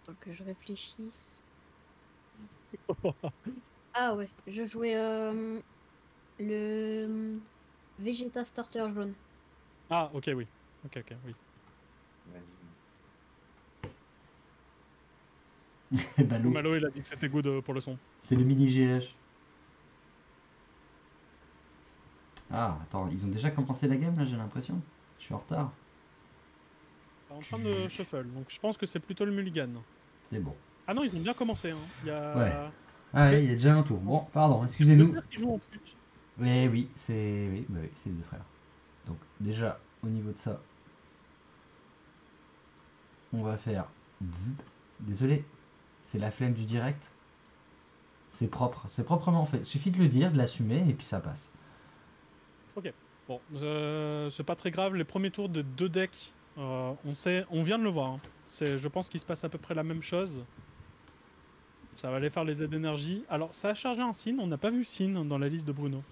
Attends que je réfléchisse. Ah ouais, je jouais le Vegeta Starter jaune. Ah, ok, oui. Ok, ok, oui. Ballot. Malo, il a dit que c'était good pour le son. C'est le mini GH. Ah, attends, ils ont déjà commencé la game là, j'ai l'impression. Je suis en retard. En train de shuffle, donc je pense que c'est plutôt le mulligan. C'est bon. Ah non, ils ont bien commencé. Hein. Il y Ouais. a Ah ouais, le, il y a déjà un tour. bon, Bon, pardon, c'est le excusez-nous. frère qui joue en plus. Oui, oui, c'est oui, c'est les deux frères. Donc déjà, au niveau de ça, on va faire... Désolé, c'est la flemme du direct. C'est propre, c'est proprement fait. Suffit de le dire, de l'assumer, et puis ça passe. Ok. Bon, c'est pas très grave. Les premiers tours de deux decks, on sait, on vient de le voir. Hein. Je pense qu'il se passe à peu près la même chose. Ça va aller faire les aides d'énergie. Alors, ça a chargé un Sin. On n'a pas vu Sin dans la liste de Bruno.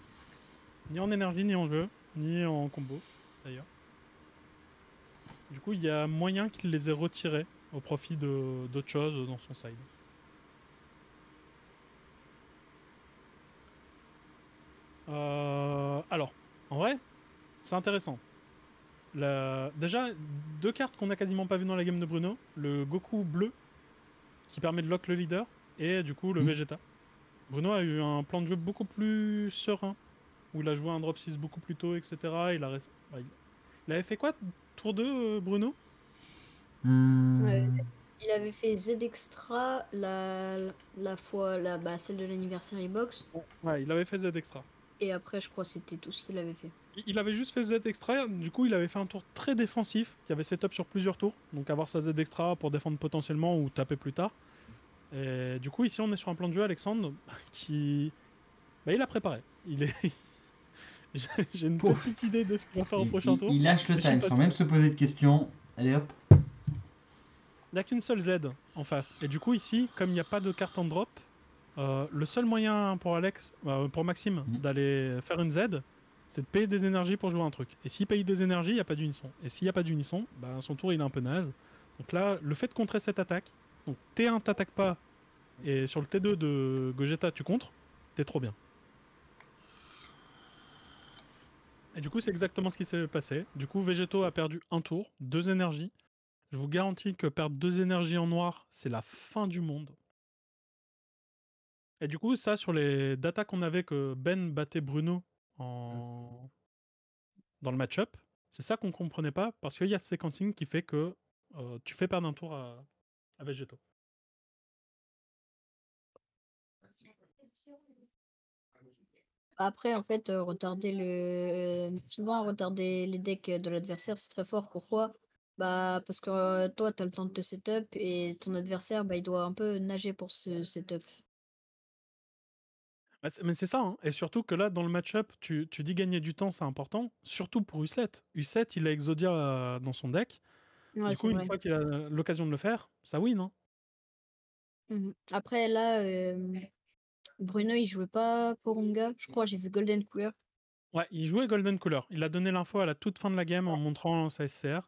Ni en énergie, ni en jeu, ni en combo, d'ailleurs. Du coup, il y a moyen qu'il les ait retirés au profit d'autres choses dans son side. Alors, en vrai, c'est intéressant. Déjà, deux cartes qu'on n'a quasiment pas vues dans la game de Bruno. Le Goku bleu, qui permet de lock le leader, et du coup le Hmm. Vegeta. Bruno a eu un plan de jeu beaucoup plus serein, où il a joué un drop 6 beaucoup plus tôt, etc. Il avait fait quoi, tour 2, Bruno? Ouais, Hmm. il avait fait Z Extra la fois, bah, celle de l'anniversaire box. Ouais, il avait fait Z extra. Et après, je crois que c'était tout ce qu'il avait fait. Il avait juste fait Z extra, du coup il avait fait un tour très défensif, qui avait setup sur plusieurs tours, donc avoir sa Z extra pour défendre potentiellement ou taper plus tard. Et du coup ici on est sur un plan de jeu, Alexandre, qui... Bah, il a préparé. J'ai une Pouf. petite idée de ce qu'il va faire au Il, prochain il- tour, il lâche le mais je suis time pas sans même sûr. se poser de questions. Allez hop. Il n'y a qu'une seule Z en face. Et du coup, ici, comme il n'y a pas de carte en drop, le seul moyen pour Maxime, Hmm. d'aller faire une Z, c'est de payer des énergies pour jouer un truc. Et s'il paye des énergies, il n'y a pas d'unisson. Et s'il n'y a pas d'unisson, bah, son tour, il est un peu naze. Donc là, le fait de contrer cette attaque, donc T1 t'attaque pas, et sur le T2 de Gogeta, tu contres, t'es trop bien. Et du coup, c'est exactement ce qui s'est passé. Du coup, Vegeto a perdu un tour, deux énergies. Je vous garantis que perdre deux énergies en noir, c'est la fin du monde. Et du coup, ça, sur les datas qu'on avait que Ben battait Bruno en... dans le match-up, c'est ça qu'on comprenait pas, parce qu'il y a ce séquencing qui fait que tu fais perdre un tour à Vegeto. Après, en fait, souvent, retarder les decks de l'adversaire, c'est très fort. Pourquoi? Bah, parce que toi, tu as le temps de te setup et ton adversaire, bah, il doit un peu nager pour ce setup. Bah, mais c'est ça, hein. Et surtout que là, dans le match-up, tu dis gagner du temps, c'est important, surtout pour U7. U7, il a Exodia dans son deck. Ouais, Du c'est coup, une vrai. fois qu'il a l'occasion de le faire, ça win, hein. Mhm. Après, là, Bruno, il jouait pas Porunga. Je crois, j'ai vu Golden Couleur. Ouais, il jouait Golden Cooler. Il a donné l'info à la toute fin de la game en montrant sa SCR.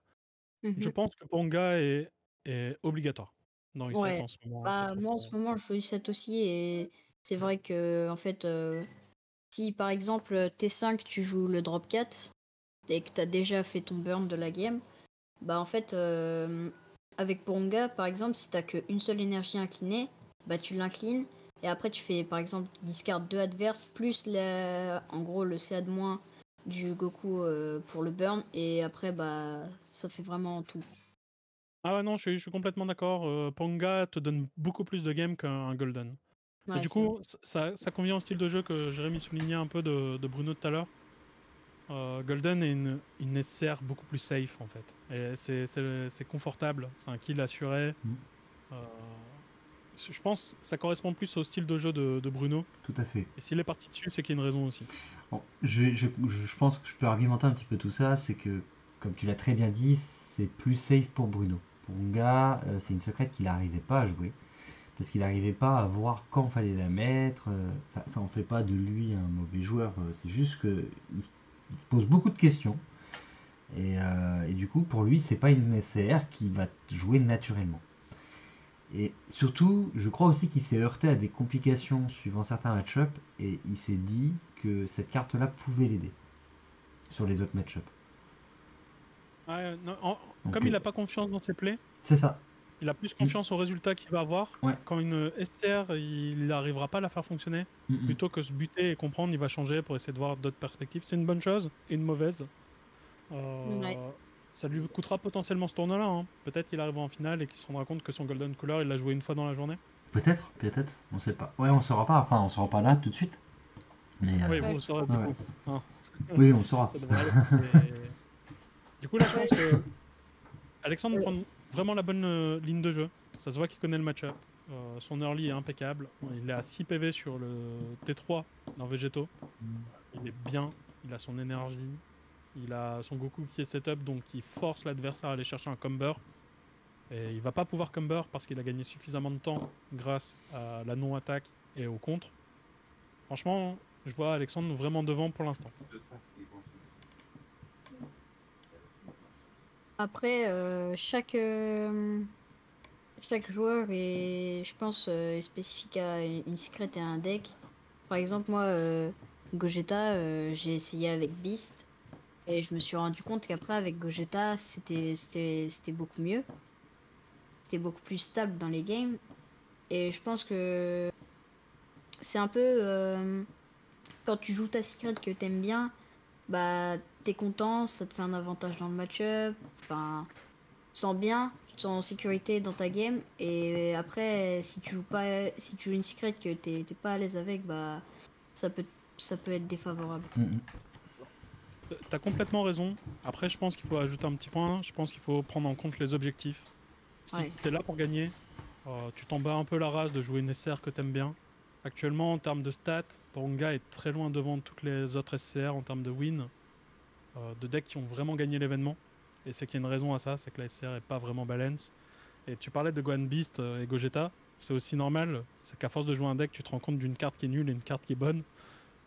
Je Mhm. pense que Ponga est obligatoire dans U7 Ouais. en ce moment. C'est Bah, trop moi, en ce fort. moment, je joue U7 aussi et c'est vrai que, en fait, si par exemple T5, tu joues le drop 4 et que tu as déjà fait ton burn de la game, bah en fait, avec Ponga, par exemple, si t'as qu'une seule énergie inclinée, bah tu l'inclines et après tu fais par exemple discard 2 adverses plus en gros le CA de moins du Goku pour le burn et après bah ça fait vraiment tout. Ah ouais, non, je suis complètement d'accord. Ponga te donne beaucoup plus de game qu'un Golden. Et Ouais, du c'est vrai. coup, ça convient au style de jeu que Jérémy soulignait un peu de Bruno tout à l'heure. Golden est une SR beaucoup plus safe en fait. Et c'est confortable, c'est un kill assuré. Hmm. Euh, je pense que ça correspond plus au style de jeu de Bruno. Tout à fait. Et s'il est parti dessus, c'est qu'il y a une raison aussi. Bon, je pense que je peux argumenter un petit peu tout ça, c'est que, comme tu l'as très bien dit, c'est plus safe pour Bruno. Pour Nga, c'est une secrète qu'il n'arrivait pas à jouer, parce qu'il n'arrivait pas à voir quand fallait la mettre, ça en fait pas de lui un mauvais joueur, c'est juste que il se pose beaucoup de questions, et du coup, pour lui, c'est pas une SCR qui va jouer naturellement. Et surtout, je crois aussi qu'il s'est heurté à des complications suivant certains match-up et il s'est dit que cette carte-là pouvait l'aider sur les autres match-up. Ouais, non, Donc, comme il n'a pas confiance dans ses plays, c'est ça. il a plus confiance au résultat qu'il va avoir. Ouais. Quand une STR, il n'arrivera pas à la faire fonctionner. Plutôt que se buter et comprendre, il va changer pour essayer de voir d'autres perspectives. C'est une bonne chose et une mauvaise. Ouais. Ça lui coûtera potentiellement ce tournoi-là. Hein. Peut-être qu'il arrivera en finale et qu'il se rendra compte que son Golden Color, il l'a joué une fois dans la journée. Peut-être, on sait pas. Ouais, on saura pas. Enfin, on saura pas là tout de suite. Mais Oui, Ouais. vous saurez du ouais. coup. Hein. Oui, on saura. Ça devrait aller. Et du coup, là, je Ouais. pense que Alexandre prend vraiment la bonne ligne de jeu. Ça se voit qu'il connaît le match-up. Son early est impeccable. Il est à 6 PV sur le T3 dans Végéto. Il est bien. Il a son énergie. Il a son Goku qui est setup, donc il force l'adversaire à aller chercher un comber. Et il va pas pouvoir comber parce qu'il a gagné suffisamment de temps grâce à la non-attaque et au contre. Franchement, je vois Alexandre vraiment devant pour l'instant. Après, chaque joueur est, je pense, est spécifique à une secret et un deck. Par exemple, moi, Gogeta, j'ai essayé avec Beast et je me suis rendu compte qu'après, avec Gogeta, c'était beaucoup mieux. C'était beaucoup plus stable dans les games. Et je pense que c'est un peu quand tu joues ta secret que t'aimes bien, bah t'es content, ça te fait un avantage dans le match-up. Enfin, tu te sens bien, tu te sens en sécurité dans ta game. Et après, si tu joues pas, si tu joues une secret que t'es pas à l'aise avec, bah ça peut, ça peut être défavorable. T'as complètement raison. Après, je pense qu'il faut ajouter un petit point. Je pense qu'il faut prendre en compte les objectifs. Si Ouais. t'es là pour gagner, tu t'en bats un peu la race de jouer une SCR que t'aimes bien. Actuellement, en termes de stats, Porunga est très loin devant toutes les autres SCR en termes de win, de decks qui ont vraiment gagné l'événement. Et c'est qu'il y a une raison à ça, c'est que la SCR est pas vraiment balance. Et tu parlais de Gohan Beast et Gogeta, c'est aussi normal, c'est qu'à force de jouer un deck, tu te rends compte d'une carte qui est nulle et une carte qui est bonne.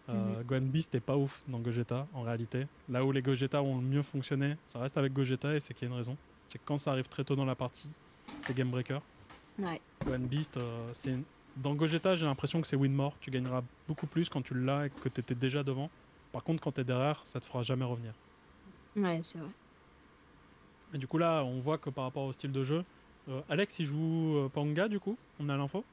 Gohan Beast est pas ouf dans Gogeta, en réalité. Là où les Gogeta ont le mieux fonctionné, ça reste avec Gogeta et c'est qu'il y a une raison. C'est que quand ça arrive très tôt dans la partie, c'est game breaker. Ouais. Gohan Beast, dans Gogeta, j'ai l'impression que c'est win-more. Tu gagneras beaucoup plus quand tu l'as et que tu étais déjà devant. Par contre, quand tu es derrière, ça te fera jamais revenir. Ouais, c'est vrai. Et du coup, là, on voit que par rapport au style de jeu, Alex, il joue Panga, du coup, on a l'info.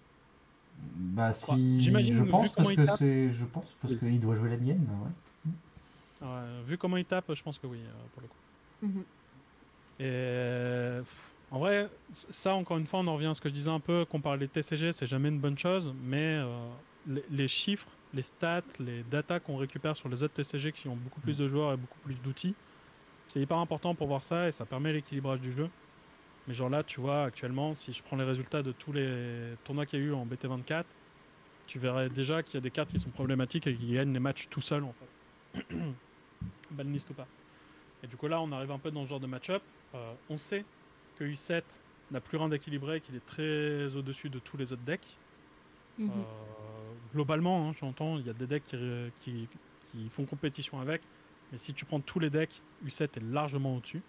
Bah Bah, si, j'imagine, vu comment il tape, je pense qu'il doit jouer la mienne, ouais. vu comment il tape, je pense que oui, pour le coup. Mhm. Et en vrai, ça, encore une fois, on en revient à ce que je disais un peu, qu'on parle des TCG, c'est jamais une bonne chose, mais les chiffres, les stats, les datas qu'on récupère sur les autres TCG qui ont beaucoup plus de joueurs et beaucoup plus d'outils, c'est hyper important pour voir ça et ça permet l'équilibrage du jeu. Mais genre là, tu vois, actuellement, si je prends les résultats de tous les tournois qu'il y a eu en BT24, tu verrais déjà qu'il y a des cartes qui sont problématiques et qui gagnent les matchs tout seuls, en fait. Banlist ou pas. Et du coup, là, on arrive un peu dans ce genre de match-up. On sait que U7 n'a plus rien d'équilibré, qu'il est très au-dessus de tous les autres decks. Mhm. Globalement, hein, j'entends, il y a des decks qui font compétition avec. Mais si tu prends tous les decks, U7 est largement au-dessus.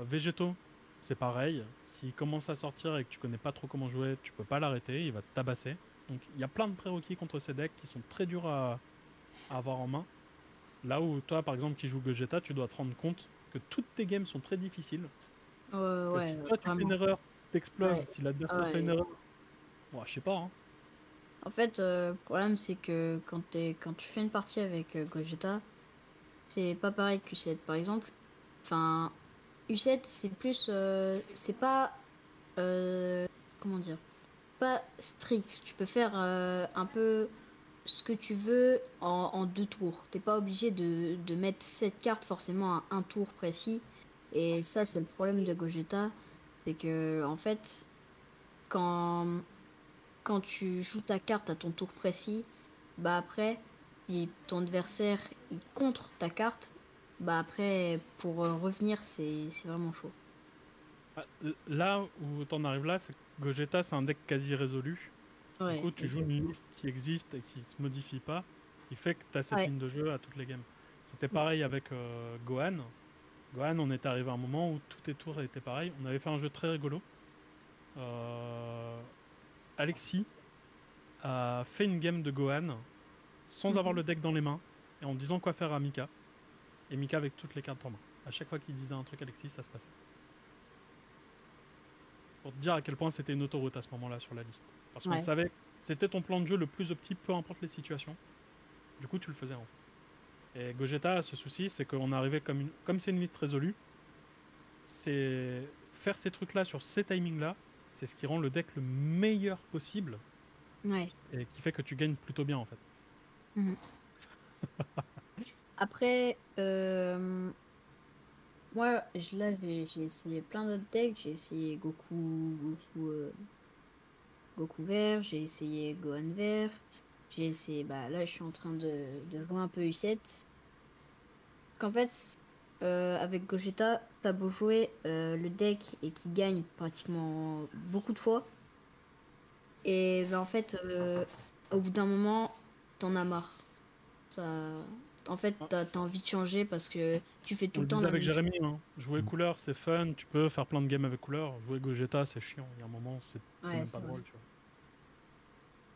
Végéto, c'est pareil. S'il commence à sortir et que tu connais pas trop comment jouer, tu peux pas l'arrêter, il va te tabasser. Donc il y a plein de prérequis contre ces decks qui sont très durs à avoir en main. Là où toi, par exemple, qui joues Gogeta, tu dois te rendre compte que toutes tes games sont très difficiles. Que Ouais, si toi tu fais vraiment. une erreur, t'exploses. Ouais. Si l'adversaire fait Ouais. une erreur, ouais, je sais pas. Hein. En fait, le problème c'est que quand tu fais une partie avec Gogeta, c'est pas pareil qu'U7 par exemple. Enfin, U7 c'est plus, c'est pas, comment dire, c'est pas strict. Tu peux faire un peu ce que tu veux en 2 tours. T'es pas obligé de mettre cette carte forcément à un tour précis. Et ça c'est le problème de Gogeta, c'est que en fait quand quand tu joues ta carte à ton tour précis, bah après, si ton adversaire il contre ta carte, bah après pour revenir c'est vraiment chaud. Là où t'en arrives là, c'est que Gogeta c'est un deck quasi résolu. Du Ouais, coup, tu joues exact. une liste qui existe et qui se modifie pas, qui fait que tu as cette Ouais. ligne de jeu à toutes les games. C'était pareil avec Gohan. Gohan, on est arrivé à un moment où tous tes tours étaient pareils. On avait fait un jeu très rigolo. Alexis a fait une game de Gohan sans avoir le deck dans les mains et en disant quoi faire à Mika. Et Mika avec toutes les cartes en main. À chaque fois qu'il disait un truc Alexis, ça se passait. Pour te dire à quel point c'était une autoroute à ce moment-là sur la liste. Parce qu'on savait que c'était ton plan de jeu le plus optique, peu importe les situations. Du coup, tu le faisais en fait. Et Gogeta, ce souci, c'est qu'on est arrivé comme c'est une liste résolue, c'est faire ces trucs-là sur ces timings-là, c'est ce qui rend le deck le meilleur possible. Ouais. Et qui fait que tu gagnes plutôt bien en fait. Après, moi, là, j'ai essayé plein d'autres decks. J'ai essayé Goku vert, j'ai essayé Gohan vert, j'ai essayé. Bah là, je suis en train de jouer un peu U7. Parce qu'en fait, avec Gogeta, t'as beau jouer le deck et qui gagne pratiquement beaucoup de fois. Et bah, en fait, au bout d'un moment, t'en as marre. En fait, t'as envie de changer parce que tu fais tout le temps la avec même chose. Jérémy, hein. Jouer couleur, c'est fun, tu peux faire plein de games avec couleur. Jouer Gogeta, c'est chiant. Il y a un moment, c'est même pas drôle, tu vois.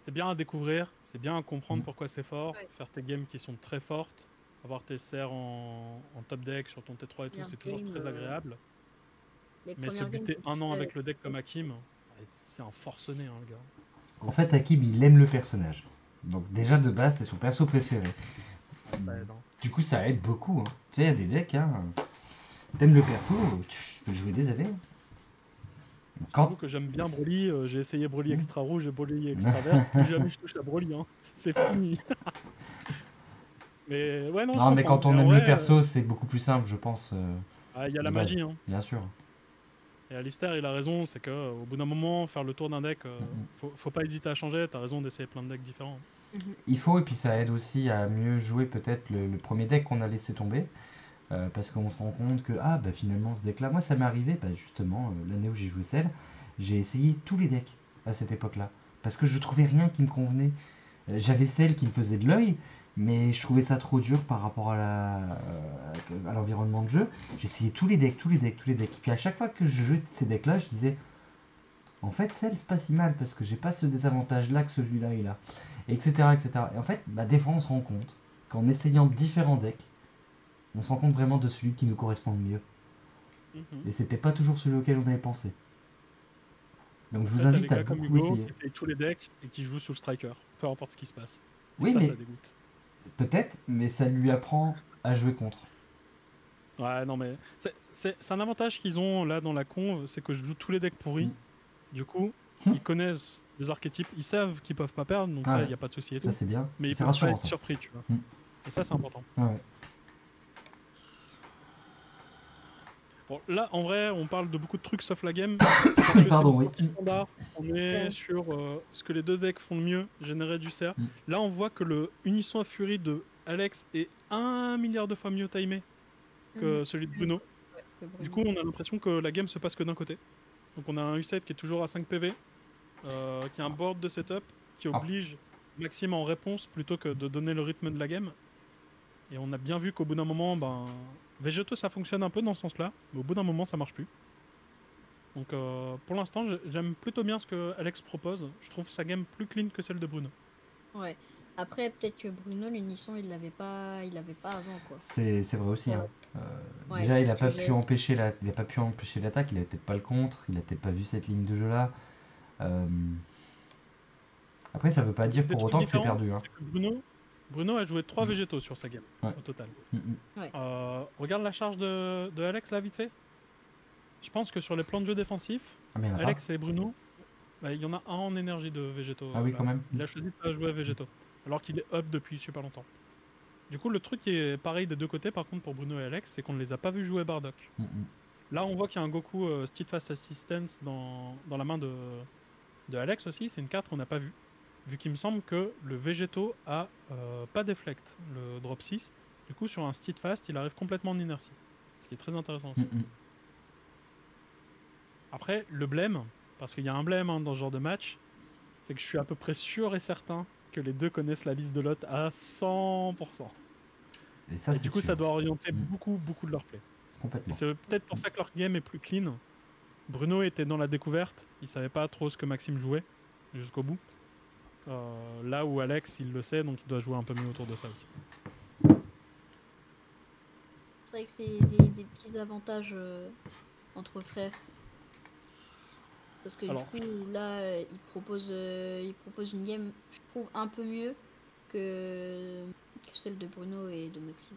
C'est bien à découvrir, c'est bien à comprendre pourquoi c'est fort, faire tes games qui sont très fortes, avoir tes serres en top deck sur ton T3 et tout, c'est toujours très agréable. Mais se buter un an avec le deck comme Hakim, c'est un forcené, hein, le gars. En fait, Hakim, il aime le personnage. Donc déjà, de base, c'est son perso préféré. Du coup, ça aide beaucoup. Hein. Tu sais, il y a des decks, hein. T'aimes le perso, tu peux jouer des années. J'avoue que j'aime bien Broly, j'ai essayé Broly extra rouge et Broly extra vert, plus jamais je touche à Broly, hein. C'est fini. Mais ouais, non, mais quand on aime le perso, c'est beaucoup plus simple, je pense. Il y a la magie, hein. Bien sûr. Et Alistair, il a raison, c'est qu'au bout d'un moment, faire le tour d'un deck, faut pas hésiter à changer, t'as raison d'essayer plein de decks différents. Il faut, et puis ça aide aussi à mieux jouer peut-être le premier deck qu'on a laissé tomber. Parce qu'on se rend compte que finalement ce deck là, moi ça m'est arrivé justement l'année où j'ai joué Cell, j'ai essayé tous les decks à cette époque là parce que je trouvais rien qui me convenait. J'avais Cell qui me faisait de l'œil, mais je trouvais ça trop dur par rapport à l'environnement de jeu. J'ai essayé tous les decks, et puis à chaque fois que je jouais ces decks là, je disais en fait Cell c'est pas si mal parce que j'ai pas ce désavantage là que celui-là il a, etc., etc. Et en fait des fois on se rend compte qu'en essayant différents decks, on se rend compte vraiment de celui qui nous correspond le mieux. Et c'était pas toujours celui auquel on avait pensé. Donc je vous invite à beaucoup essayer. Qui essaye tous les decks et qui joue sous le striker, peu importe ce qui se passe. Et oui, ça, mais ça dégoûte. Peut-être, mais ça lui apprend à jouer contre. Ouais, non, mais c'est un avantage qu'ils ont là dans la conve, c'est que je joue tous les decks pourris. Du coup, ils connaissent les archétypes, ils savent qu'ils peuvent pas perdre, donc ça, il n'y a pas de souci et tout. Ça, c'est bien. Mais ils peuvent pas être surpris, tu vois. Et ça, c'est important. Ouais. Bon, là, en vrai, on parle de beaucoup de trucs sauf la game. Pardon, oui. Standard, on est sur ce que les deux decks font le mieux, générer du CR. Là, on voit que le Unisson Fury de Alex est 1 milliard de fois mieux timé que celui de Bruno. Du coup, on a l'impression que la game se passe que d'un côté. Donc on a un U7 qui est toujours à 5 PV, qui a un board de setup qui oblige Maxime en réponse plutôt que de donner le rythme de la game. Et on a bien vu qu'au bout d'un moment, Végéto ça fonctionne un peu dans ce sens-là, mais au bout d'un moment ça marche plus. Donc pour l'instant, j'aime plutôt bien ce que Alex propose. Je trouve sa game plus clean que celle de Bruno. Ouais. Après, peut-être que Bruno, l'unisson, il l'avait pas avant, quoi. C'est vrai aussi. Hein. Déjà, il n'a pas pu empêcher l'attaque, il avait peut-être pas le contre, il a peut-être pas vu cette ligne de jeu là. Après, ça veut pas dire pour autant que c'est perdu. Hein. Que Bruno a joué 3 végétaux sur sa game au total. Regarde la charge de Alex là, vite fait. Je pense que sur les plans de jeu défensifs, Alex et Bruno, il y en a un en énergie de végétaux. Ah oui, quand même. Il a choisi de pas jouer à végétaux, alors qu'il est up depuis super longtemps. Du coup, le truc qui est pareil des deux côtés, par contre, pour Bruno et Alex, c'est qu'on ne les a pas vus jouer Bardock. Là, on voit qu'il y a un Goku Steadfast Assistance dans la main de Alex aussi. C'est une carte qu'on n'a pas vue, vu qu'il me semble que le végétaux a pas deflect, le drop 6. Du coup, sur un Steadfast, il arrive complètement en inertie, ce qui est très intéressant aussi. Après, le blême, parce qu'il y a un blême dans ce genre de match, c'est que je suis à peu près sûr et certain que les deux connaissent la liste de lot à 100%. Et du coup, ça doit orienter beaucoup de leur play. Complètement. Et c'est peut-être pour ça que leur game est plus clean. Bruno était dans la découverte, il savait pas trop ce que Maxime jouait jusqu'au bout. Là où Alex, il le sait, donc il doit jouer un peu mieux autour de ça aussi. C'est vrai que c'est des petits avantages entre frères. Parce que Alors, du coup, là, il propose une game, je trouve, un peu mieux que celle de Bruno et de Maxime.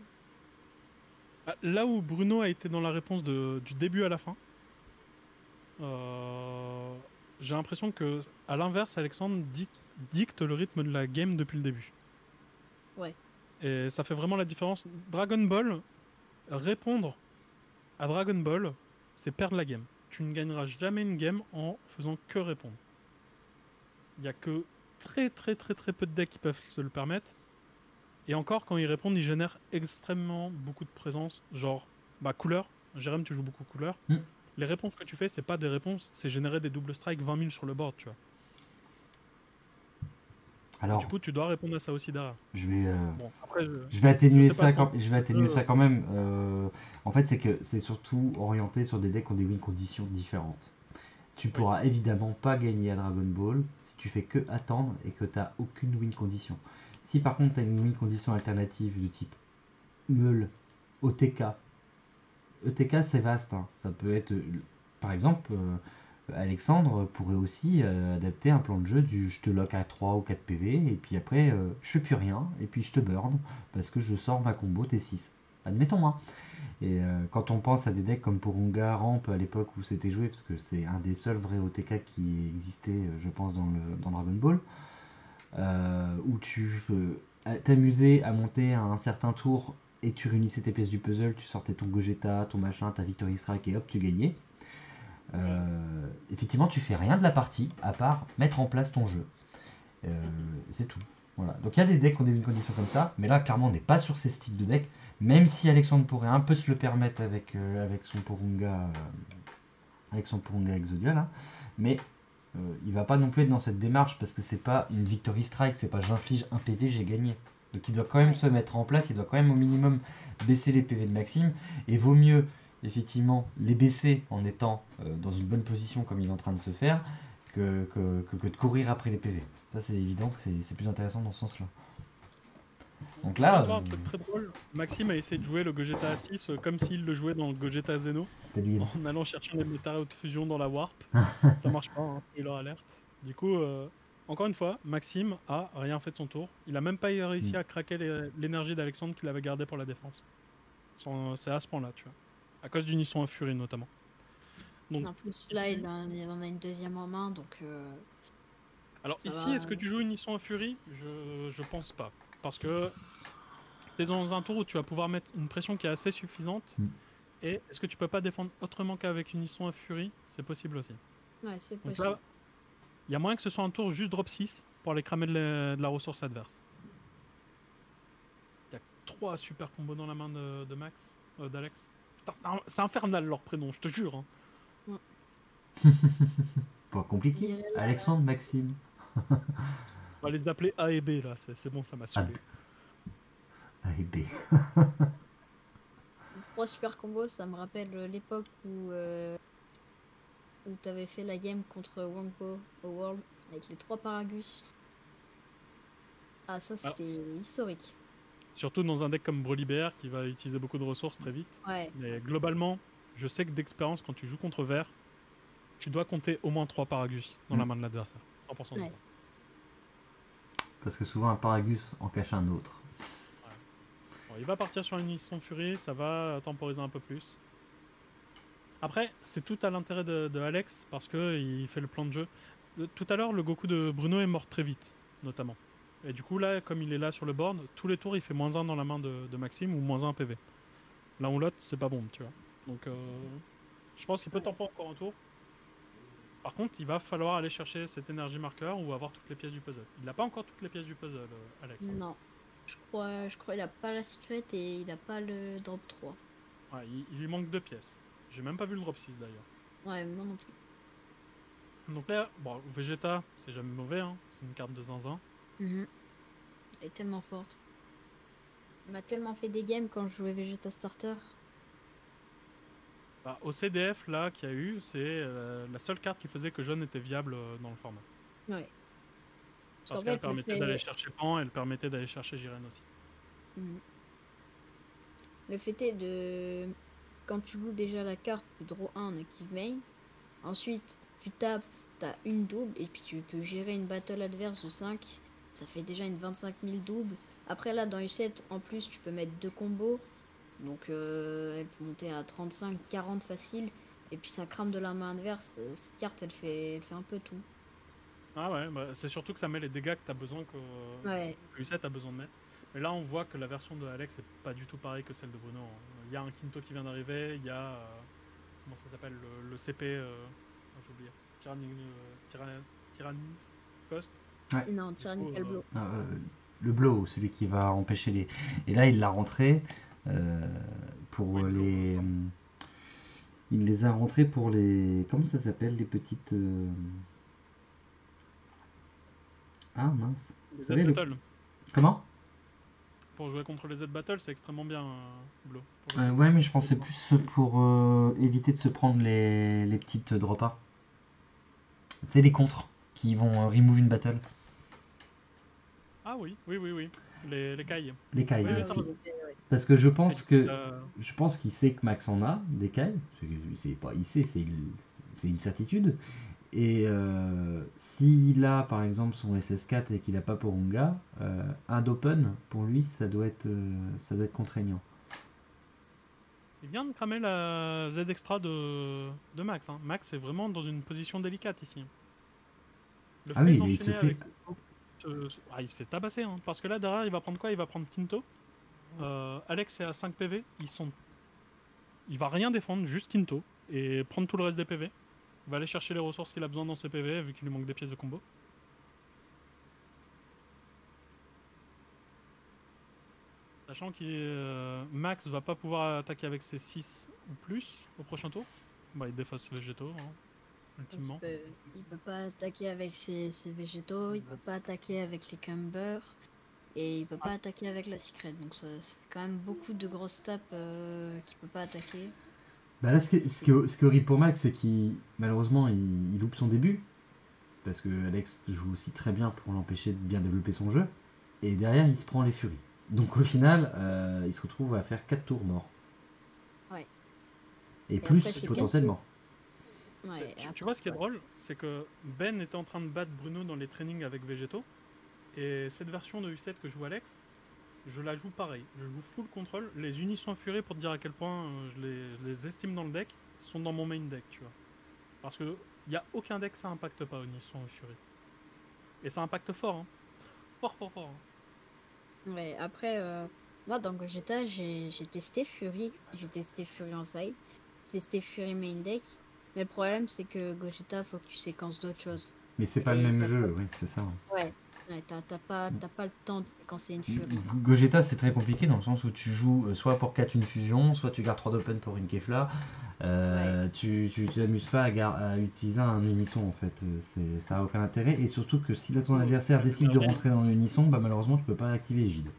là où Bruno a été dans la réponse du début à la fin, euh, j'ai l'impression que, à l'inverse, Alexandre dicte le rythme de la game depuis le début. Ouais. Et ça fait vraiment la différence. Dragon Ball, répondre à Dragon Ball, c'est perdre la game. Tu ne gagneras jamais une game en faisant que répondre. Il n'y a que très très très très peu de decks qui peuvent se le permettre. Et encore, quand ils répondent, ils génèrent extrêmement beaucoup de présence. Genre, couleur. Jérém, tu joues beaucoup couleur. Hmm. Les réponses que tu fais, c'est pas des réponses, c'est générer des double strikes 20 000 sur le board, tu vois. Et du Alors, coup, tu dois répondre à ça aussi derrière. je vais, Bon, après, je vais je atténuer sais pas ça si on quand, je vais atténuer peut, ça quand même. En fait, c'est que c'est surtout orienté sur des decks qui ont des win conditions différentes. Tu oui. pourras évidemment pas gagner à Dragon Ball si tu fais que attendre et que tu n'as aucune win condition. Si par contre tu as une win condition alternative de type Meul, OTK, ETK c'est vaste, hein. Ça peut être, par exemple, Alexandre pourrait aussi adapter un plan de jeu du je te lock à 3 ou 4 PV et puis après je fais plus rien et puis je te burn parce que je sors ma combo T6. Admettons, hein. Et quand on pense à des decks comme Porunga, Ramp à l'époque où c'était joué, parce que c'est un des seuls vrais OTK qui existait, je pense, dans Dragon Ball, où tu peux t'amuser à monter à un certain tour et tu réunissais tes pièces du puzzle, tu sortais ton Gogeta, ton machin, ta Victory Strike et hop, tu gagnais. Effectivement, tu fais rien de la partie à part mettre en place ton jeu. C'est tout. Voilà. Donc il y a des decks qui ont des conditions comme ça, mais là clairement on n'est pas sur ces styles de decks, même si Alexandre pourrait un peu se le permettre avec son Porunga Exodia là, mais il va pas non plus être dans cette démarche parce que c'est pas une Victory Strike, c'est pas j'inflige un PV, j'ai gagné. Donc il doit quand même se mettre en place, il doit quand même au minimum baisser les PV de Maxime, et vaut mieux effectivement les baisser en étant dans une bonne position comme il est en train de se faire que de courir après les PV. Ça c'est évident que c'est plus intéressant dans ce sens là. Donc On vient là, de voir un truc très drôle. Maxime a essayé de jouer le Gogeta A6 comme s'il le jouait dans le Gogeta Zeno, t'as du en allant chercher les méta de fusion dans la Warp. Ça marche pas, hein, spoiler alerte. Du coup, encore une fois, Maxime a rien fait de son tour. Il a même pas réussi à craquer l'énergie d'Alexandre qu'il avait gardée pour la défense. C'est à ce point-là, tu vois. À cause du Nisson Fury notamment. Donc, En plus, là, il en a une deuxième en main, donc alors ça ici, va. est-ce que tu joues une Nisson Fury? Je pense pas. Parce que tu es dans un tour où tu vas pouvoir mettre une pression qui est assez suffisante. Mm. Et est-ce que tu peux pas défendre autrement qu'avec une Nisson Fury? C'est possible aussi. Ouais, c'est Donc possible. là, il y a moyen que ce soit un tour juste drop 6 pour aller cramer de la ressource adverse. Il y a 3 super combos dans la main de Max, d'Alex. Putain, c'est infernal leur prénom, je te jure. Hein. pas compliqué. Alexandre, Maxime. On va les appeler A et B là, c'est bon, ça m'a saoulé. A et B. 3 super combos, ça me rappelle l'époque où t'avais fait la game contre Wampo au World avec les 3 Paragus. Ah, ça c'était historique. Surtout dans un deck comme Brolibear qui va utiliser beaucoup de ressources très vite. Ouais. Mais globalement, je sais que d'expérience, quand tu joues contre Vert, tu dois compter au moins 3 Paragus dans la main de l'adversaire. 100% du temps. Parce que souvent un Paragus en cache un autre. Ouais. Bon, il va partir sur une Nisson Fury, ça va temporiser un peu plus. Après, c'est tout à l'intérêt de Alex parce qu'il fait le plan de jeu. Tout à l'heure, le Goku de Bruno est mort très vite, notamment. Et du coup, là, comme il est là sur le board, tous les tours, il fait -1 dans la main de Maxime ou -1 PV. L'un ou l'autre, c'est pas bon, tu vois. Donc, je pense qu'il peut tempo encore un tour. Par contre, il va falloir aller chercher cette énergie marqueur ou avoir toutes les pièces du puzzle. Il n'a pas encore toutes les pièces du puzzle, Alex. Non. Je crois il a pas la secret et il a pas le drop 3. Ouais, il lui manque 2 pièces. J'ai même pas vu le drop 6 d'ailleurs. Ouais, moi non plus. Donc là, bon, Vegeta, c'est jamais mauvais, hein. C'est une carte de zinzin. Elle est tellement forte. On m'a tellement fait des games quand je jouais Vegeta Starter. Bah, au CDF, là, qu'il y a eu, c'est la seule carte qui faisait que jaune était viable dans le format. Ouais. Parce Parce qu'en qu'elle fait, le permettait d'aller fait... chercher Pan, elle permettait d'aller chercher Jiren aussi. Mhm. Le fait est de... Quand tu joues déjà la carte, tu draw 1 en active main. Ensuite, tu tapes, t'as une double, et puis tu peux gérer une battle adverse de 5. Ça fait déjà une 25 000 doubles. Après là, dans U7, en plus, tu peux mettre 2 combos. Donc elle peut monter à 35, 40 facile. Et puis ça crame de la main adverse. Cette carte, elle fait un peu tout. Ah ouais, bah, c'est surtout que ça met les dégâts que tu as besoin Ouais. que U7 a besoin de mettre. Mais là, on voit que la version de Alex est pas du tout pareille que celle de Bruno. Il y a un Quinto qui vient d'arriver, il y a. Comment ça s'appelle le CP. J'ai oublié. Tyrannis Cost. Ouais. Non, Du coup, Tyrannical Blow. Le blow, celui qui va empêcher les. Et là, il l'a rentré pour oui, les. Il les a rentrés pour les. Comment ça s'appelle les petites. Ah mince. Vous les savez le. Z-Battle. Comment? Pour jouer contre les Z-Battle, c'est extrêmement bien, Blo. Pour le coup. Ouais, mais je pensais plus pour éviter de se prendre les petites drop-A. Tu sais, les contres qui vont remove une battle. Ah oui, oui, oui, oui. Les cailles. Les cailles, Oui, oui, Ah t'as merci. oui, raison. ouais. Parce que Et du coup, je pense qu'il sait que Max en a des cailles. C'est pas, il sait, c'est une certitude. Et s'il a par exemple son SS4 et qu'il n'a pas Porunga, un d'open pour lui ça doit être contraignant. il vient de cramer la Z extra de Max. Hein. Max est vraiment dans une position délicate ici. Le Ah fait oui, mais il se d'enchaîner fait. avec. Il se fait tabasser. Hein, parce que là, derrière, il va prendre quoi? Il va prendre Quinto. Alex est à 5 PV. Il va rien défendre, juste Quinto. Et prendre tout le reste des PV. Il va aller chercher les ressources qu'il a besoin dans ses PV, vu qu'il lui manque des pièces de combo. Sachant que Max va pas pouvoir attaquer avec ses 6 ou plus au prochain tour. Bah, il défausse le Végétaux, hein, Donc ultimement. il peut pas attaquer avec ses végétaux, il peut pas attaquer avec les cumbers, et il peut pas attaquer avec la secret. Donc ça fait quand même beaucoup de grosses tapes qu'il peut pas attaquer. Bah là, C'est- ce c'est- qui est horrible pour Max, c'est qu'il malheureusement il loupe son début parce que Alex joue aussi très bien pour l'empêcher de bien développer son jeu. Et derrière, il se prend les furies. Donc au final, il se retrouve à faire 4 tours morts. Ouais. Et Et après, plus c'est 4 tours. potentiellement. Ouais, Tu vois ce qui est ouais. drôle, c'est que Ben était en train de battre Bruno dans les trainings avec Végétaux. Et cette version de U7 que joue Alex, je la joue pareil. Je joue full contrôle. Les Unisons Furies, pour te dire à quel point je les estime dans le deck, sont dans mon main deck, tu vois. Parce que il n'y a aucun deck ça impacte pas Unisson Fury. Et ça impacte fort, hein. Fort, fort, fort. Hein. Ouais, après, moi dans Gogeta, j'ai testé Fury. J'ai testé Fury en side. J'ai testé Fury main deck. Mais le problème, c'est que Gogeta, faut que tu séquences d'autres choses. Mais c'est pas le Et même t'as pas... jeu, oui, c'est ça. Ouais, ouais, t'as pas le temps de séquencer une Fury. Gogeta, c'est très compliqué dans le sens où tu joues soit pour 4 une fusion, soit tu gardes 3 d'open pour une Kefla. Ouais, Tu t'amuses pas à utiliser un unisson en fait. Ça a aucun intérêt. Et surtout que si là, ton adversaire décide de rentrer dans l'unisson, bah malheureusement tu peux pas activer Gide.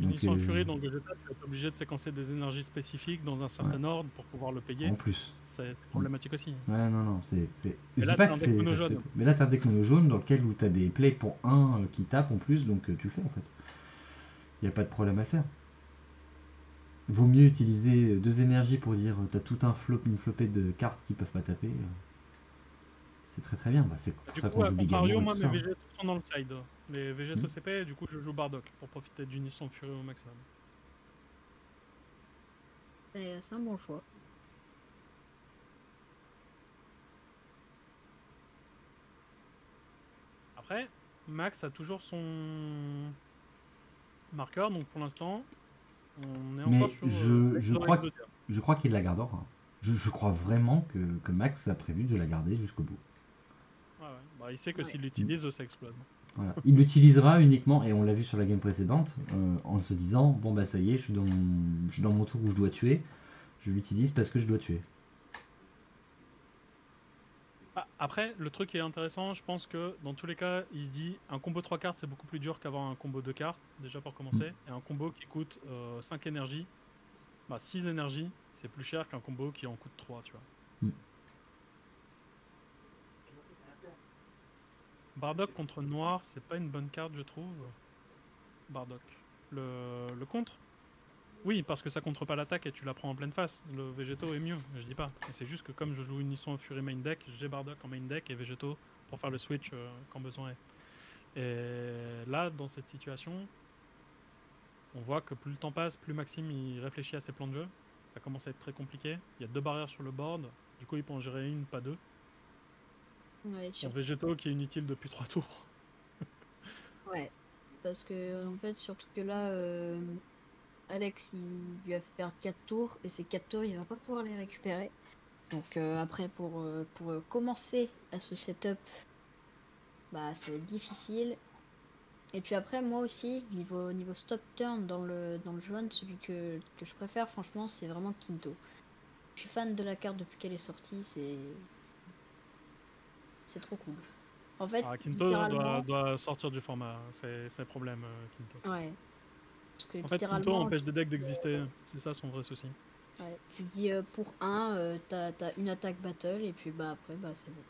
Donc Unisson Fury dans Gogeta, tu vas être obligé de séquencer des énergies spécifiques dans un ouais, certain ordre pour pouvoir le payer. en plus. C'est problématique aussi. Ouais, non, non, je Et dis là, pas t'as que un deck c'est. mono jaune. Mais là, t'as un deck mono jaune dans lequel où t'as des plays pour 1 qui tapent en plus, donc tu le fais en fait. Il n'y a pas de problème à faire. Vaut mieux utiliser 2 énergies pour dire t'as tout un une flopée de cartes qui peuvent pas taper. C'est très très bien. Bah, c'est pour Du ça coup, qu'on à joue contrario, Bigamon et moi, tout mes ça. Hein. végétaux sont dans le side. Les végétaux CP, du coup, je joue Bardock pour profiter d'Unisson Fury au maximum. c'est un bon choix. Après, Max a toujours son marqueur, donc pour l'instant, on est encore Mais sur Zoé Exodia. je crois qu'il la gardera. Je crois vraiment que Max a prévu de la garder jusqu'au bout. Ouais, ouais. Bah, il sait que Ouais. s'il l'utilise, ça explose. Voilà. Il l'utilisera uniquement, et on l'a vu sur la game précédente, en se disant bon bah ça y est, je suis dans mon tour où je dois tuer, je l'utilise parce que je dois tuer. Ah, après, le truc qui est intéressant, je pense que dans tous les cas, il se dit un combo 3 cartes, c'est beaucoup plus dur qu'avoir un combo 2 cartes, déjà pour commencer, et un combo qui coûte 5 énergies. Bah, 6 énergies, c'est plus cher qu'un combo qui en coûte 3, tu vois. Mm. Bardock contre Noir, c'est pas une bonne carte, je trouve. Bardock. Le contre? Oui, parce que ça contre pas l'attaque et tu la prends en pleine face. Le Végéto est mieux, je dis pas. Mais c'est juste que comme je joue Unisson Fury main deck, j'ai Bardock en main deck et Végéto pour faire le switch quand besoin est. Et là, dans cette situation, on voit que plus le temps passe, plus Maxime il réfléchit à ses plans de jeu. Ça commence à être très compliqué. Il y a 2 barrières sur le board. Du coup, il peut en gérer une, pas 2. Ouais, Son Végéto qui est inutile depuis 3 tours. ouais. Parce que, en fait, surtout que là, Alex, il lui a fait perdre 4 tours, et ces 4 tours, il va pas pouvoir les récupérer. Donc après, pour commencer à ce setup, bah, ça va être difficile. Et puis après, moi aussi, niveau stop turn dans le jaune, celui que je préfère, franchement, c'est vraiment Kinto. Je suis fan de la carte depuis qu'elle est sortie, c'est trop cool. En fait, Ah, Kinto littéralement, doit sortir du format. C'est le problème, Kinto. ouais, parce que En fait, Kinto littéralement, empêche des decks d'exister. C'est ça son vrai souci. ouais, tu dis pour un, t'as une attaque battle, et puis bah après, bah c'est bon.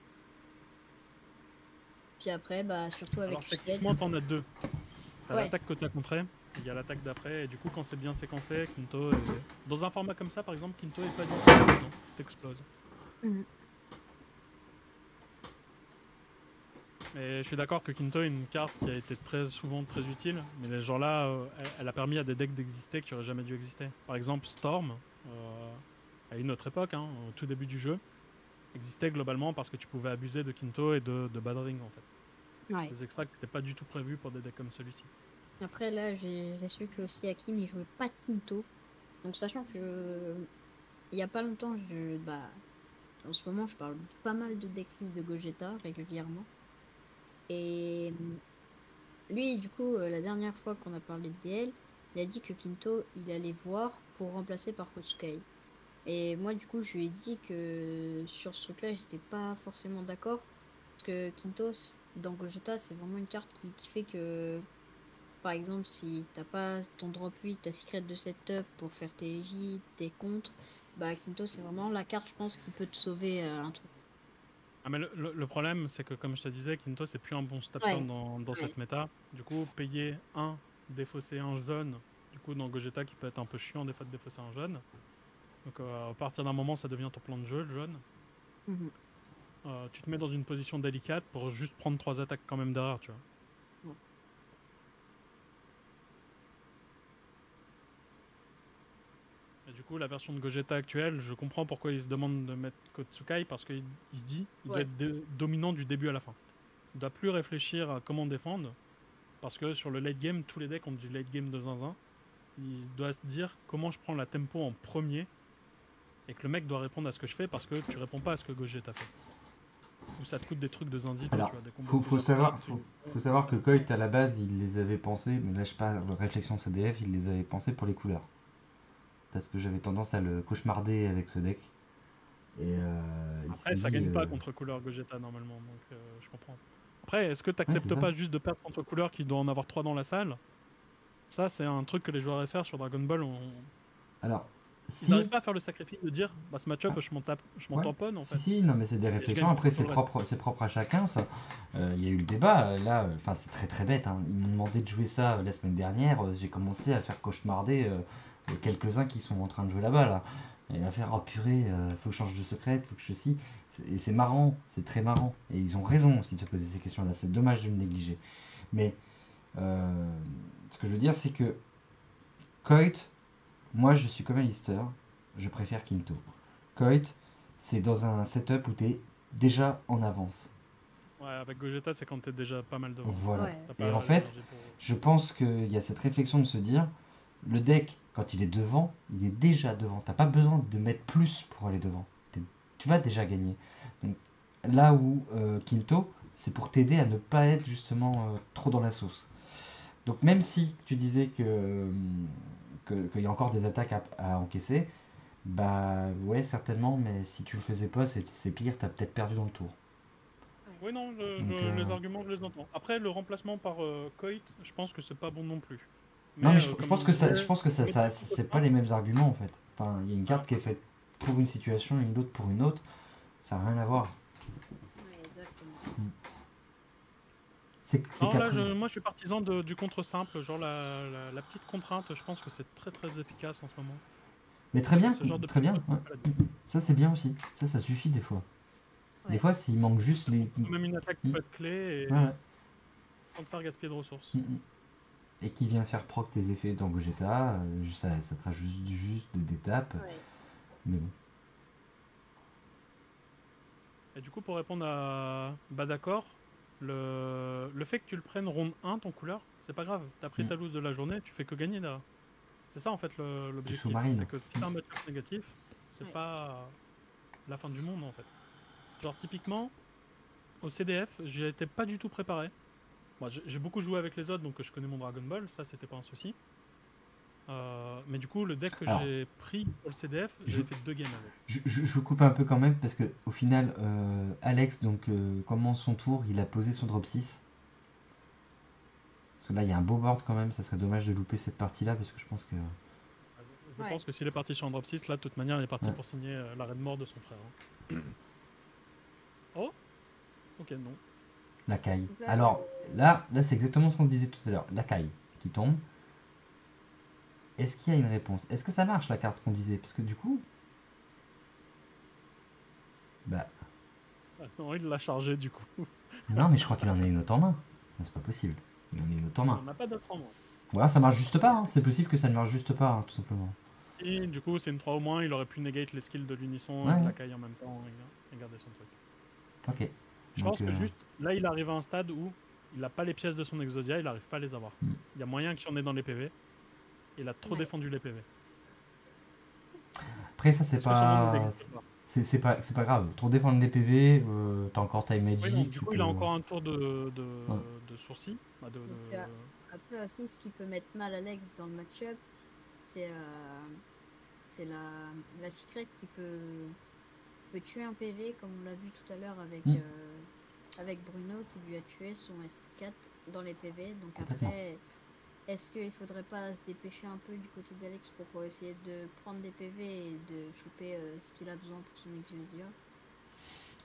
Puis après, bah surtout Alors avec Used, techniquement, t'en as 2. T'as ouais, l'attaque que t'as contrée, et il y a l'attaque d'après, et du coup, quand c'est bien séquencé, Kinto est... Dans un format comme ça, par exemple, Kinto est pas du tout évident. T'exploses. Mhm. Mais je suis d'accord que Kinto est une carte qui a été très souvent très utile, mais les gens-là, elle a permis à des decks d'exister qui auraient jamais dû exister. Par exemple, Storm, à une autre époque, hein, au tout début du jeu, existait globalement parce que tu pouvais abuser de Kinto et de Badring, en fait. Ouais. Des extracts qui n'étaient pas du tout prévus pour des decks comme celui-ci. Après là, j'ai su que aussi Hakim il jouait pas de Kinto. Donc sachant que il y a pas longtemps, bah en ce moment je parle pas mal de decklist de Gogeta régulièrement. Et lui, du coup, la dernière fois qu'on a parlé de DL, il a dit que Kinto il allait voir pour remplacer par Kotsukai. Et moi, du coup, je lui ai dit que sur ce truc-là, j'étais pas forcément d'accord. Parce que Quintos, dans Gogeta, c'est vraiment une carte qui fait que, par exemple, si t'as pas ton drop 8, ta secret de setup pour faire tes J, tes contres, bah Quintos, c'est vraiment la carte, je pense, qui peut te sauver un truc. Ah, mais le problème, c'est que comme je te disais, Kinto, c'est plus un bon stop Ouais, turn dans ouais. cette méta. Du coup, payer un, défausser un jaune, du coup, dans Gogeta, qui peut être un peu chiant des fois de défausser un jaune. Donc, à partir d'un moment, ça devient ton plan de jeu, le jaune. Mhm. Tu te mets dans une position délicate pour juste prendre 3 attaques quand même derrière, tu vois. Ouais. Et du coup, la version de Gogeta actuelle, je comprends pourquoi il se demande de mettre Kotsukai, parce qu'il se dit il doit Ouais. être dominant du début à la fin. Il doit plus réfléchir à comment défendre, parce que sur le late game, tous les decks ont du late game de zinzin. Il doit se dire comment je prends la tempo en premier, et que le mec doit répondre à ce que je fais, parce que tu réponds pas à ce que Gogeta fait. Ou ça te coûte des trucs de zinzi, toi, tu Alors, vois, des combos faut full upgrade. faut savoir que Coit à la base, il les avait pensés, mais là je parle de réflexion CDF, il les avait pensés pour les couleurs. Parce que j'avais tendance à le cauchemarder avec ce deck. Et il Après, s'était ça dit. gagne pas contre couleur Gogeta normalement, donc je comprends. Après, est-ce que tu Ouais, c'est n'acceptes ça. pas juste de perdre contre couleur qui doit en avoir 3 dans la salle? Ça, c'est un truc que les joueurs FR sur Dragon Ball, Alors, ils n'arrivent si. pas à faire le sacrifice de dire bah, ce match-up, Ah, je m'en ouais. tamponne en Si, fait. si, non, mais c'est des Et je réflexions. gagne Après, beaucoup sur le reste. c'est propre à chacun, ça. Il y a eu le débat, là, enfin, c'est très très bête, hein. Ils m'ont demandé de jouer ça la semaine dernière. J'ai commencé à faire cauchemarder quelques-uns qui sont en train de jouer là-bas, là. Et à faire, oh purée, faut que je change de secret, faut que je ceci. Et c'est marrant, c'est très marrant. Et ils ont raison aussi de se poser ces questions-là. C'est dommage de le négliger. Mais ce que je veux dire, c'est que Coit, moi je suis comme Alistair, je préfère Kinto. Coit, c'est dans un setup où tu es déjà en avance. Ouais, avec Gogeta, c'est quand t'es déjà pas mal devant. Voilà. Ouais. T'as Et en pas fait, l'énergie pour. je pense qu'il y a cette réflexion de se dire, le deck, quand il est devant, il est déjà devant. T'as pas besoin de mettre plus pour aller devant. Tu vas déjà gagner. Donc, là où Kinto, c'est pour t'aider à ne pas être justement trop dans la sauce. Donc même si tu disais qu'il y a encore des attaques à encaisser, bah ouais certainement, mais si tu le faisais pas, c'est pire, t'as peut-être perdu dans le tour. Ouais. Oui, non, Donc les arguments, je les entends. Après, le remplacement par Coit, je pense que c'est pas bon non plus. Non, mais je comme pense on que ça, disait, je pense que ça, le ça, deck contre c'est pas ça, les mêmes arguments en fait. Enfin, il y a une ah, carte qui est faite pour une situation et une autre pour une autre. Ça n'a rien à voir. Ouais, exactement. C'est non, là, qu'après. moi, je suis partisan du contre simple, genre la petite contrainte. Je pense que c'est très très efficace en ce moment. Mais très bien, Ce genre de très petit bien. code, Ouais. ça fait la diff. Ça c'est bien aussi. Ça suffit des fois. Des Ouais. fois, s'il manque juste Ça les. propose même une attaque qui Mm. peut être clé Ouais, et ouais. sans te faire gaspiller de ressources. Et qui vient faire proc tes effets dans Gogeta, ça te rajoute juste des étapes. Ouais. Mais bon. Et du coup, pour répondre à. Bah d'accord, le fait que tu le prennes ronde 1, ton couleur, c'est pas grave. T'as pris Mm. ta loose de la journée, tu fais que gagner là. C'est ça en fait Tu l'objectif. sous-marines. C'est que si t'as un match-up négatif, c'est Ouais. pas la fin du monde en fait. Genre typiquement, au CDF, j'y étais pas du tout préparé. Moi, j'ai beaucoup joué avec les autres, donc je connais mon Dragon Ball, ça c'était pas un souci. Mais du coup, le deck que Alors, j'ai pris pour le CDF, je, j'avais fait 2 games avec. je coupe un peu quand même parce que au final, Alex donc commence son tour, il a posé son drop 6. Parce que là, il y a un beau board quand même, ça serait dommage de louper cette partie-là parce que je pense que. Je Ouais. pense que s'il est parti sur un drop 6, là, de toute manière, il est parti Ouais. pour signer l'arrêt de mort de son frère. Hein. Oh, ok, non. La caille. Donc là, Alors, là c'est exactement ce qu'on disait tout à l'heure. La caille qui tombe. Est-ce qu'il y a une réponse? Est-ce que ça marche la carte qu'on disait? Parce que du coup. Bah. Ah, non, il l'a chargé du coup. Non, mais je crois qu'il en a une autre en main. Non, c'est pas possible. Il en a une autre en Il main. n'en a pas d'autre en main. Ou alors ça marche juste pas, hein. C'est possible que ça ne marche juste pas, hein, tout simplement. Si, du coup, c'est une 3 au moins, il aurait pu negate les skills de l'unisson Ouais, et de ouais. la caille en même temps et garder son truc. Ok. Je Donc, pense que juste, là, il arrive à un stade où il n'a pas les pièces de son Exodia, il n'arrive pas à les avoir. Hmm. Il y a moyen qu'il y en ait dans les PV. Il a trop Ouais. défendu les PV. après, ça, c'est Est-ce que son monde pas. n'existe pas? C'est pas grave. Trop défendre les PV, t'as encore Time Oui, non, Magic, du tu coup, peux. il a encore un tour Ouais. de sourcil. Bah, Donc, après aussi, ce qui peut mettre mal Alex dans le match-up, c'est la secret qui peut tuer un PV, comme on l'a vu tout à l'heure Hmm. avec Bruno qui lui a tué son SS4 dans les PV. Donc Complètement. après, est-ce qu'il faudrait pas se dépêcher un peu du côté d'Alex pour essayer de prendre des PV et de choper ce qu'il a besoin pour son Exodia?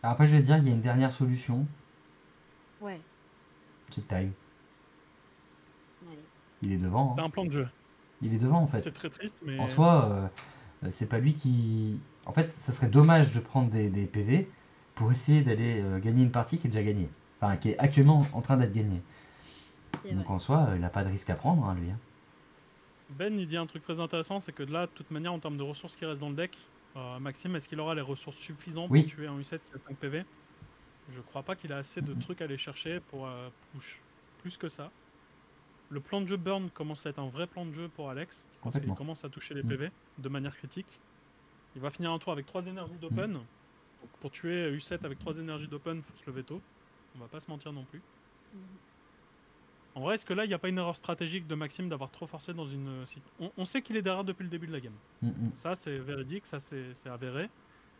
Alors après, je vais te dire, il y a une dernière solution. Ouais, C'est le Time. allez. Il est devant, c'est hein. un plan de jeu. Il est devant, en fait. C'est très triste, En mais soi, c'est pas lui qui. En fait, ça serait dommage de prendre des PV pour essayer d'aller gagner une partie qui est déjà gagnée. Enfin, qui est actuellement en train d'être gagnée. C'est Donc vrai. en soi, il n'a pas de risque à prendre, hein, lui, hein. Ben, il dit un truc très intéressant, c'est que là, de toute manière, en termes de ressources qui restent dans le deck, Maxime, est-ce qu'il aura les ressources suffisantes Oui. pour tuer un U7 qui a 5 PV? Je crois pas qu'il a assez de trucs à aller chercher pour push plus que ça. Le plan de jeu Burn commence à être un vrai plan de jeu pour Alex, parce qu'il Complètement. commence à toucher les Mm. PV de manière critique. Il va finir un tour avec 3 énergies d'open. Donc pour tuer U7 avec 3 énergies d'open, faut se lever tôt. On va pas se mentir non plus. Mhm. En vrai, est-ce que là, il n'y a pas une erreur stratégique de Maxime d'avoir trop forcé dans une... On sait qu'il est derrière depuis le début de la game. Ça, c'est véridique, ça, c'est avéré.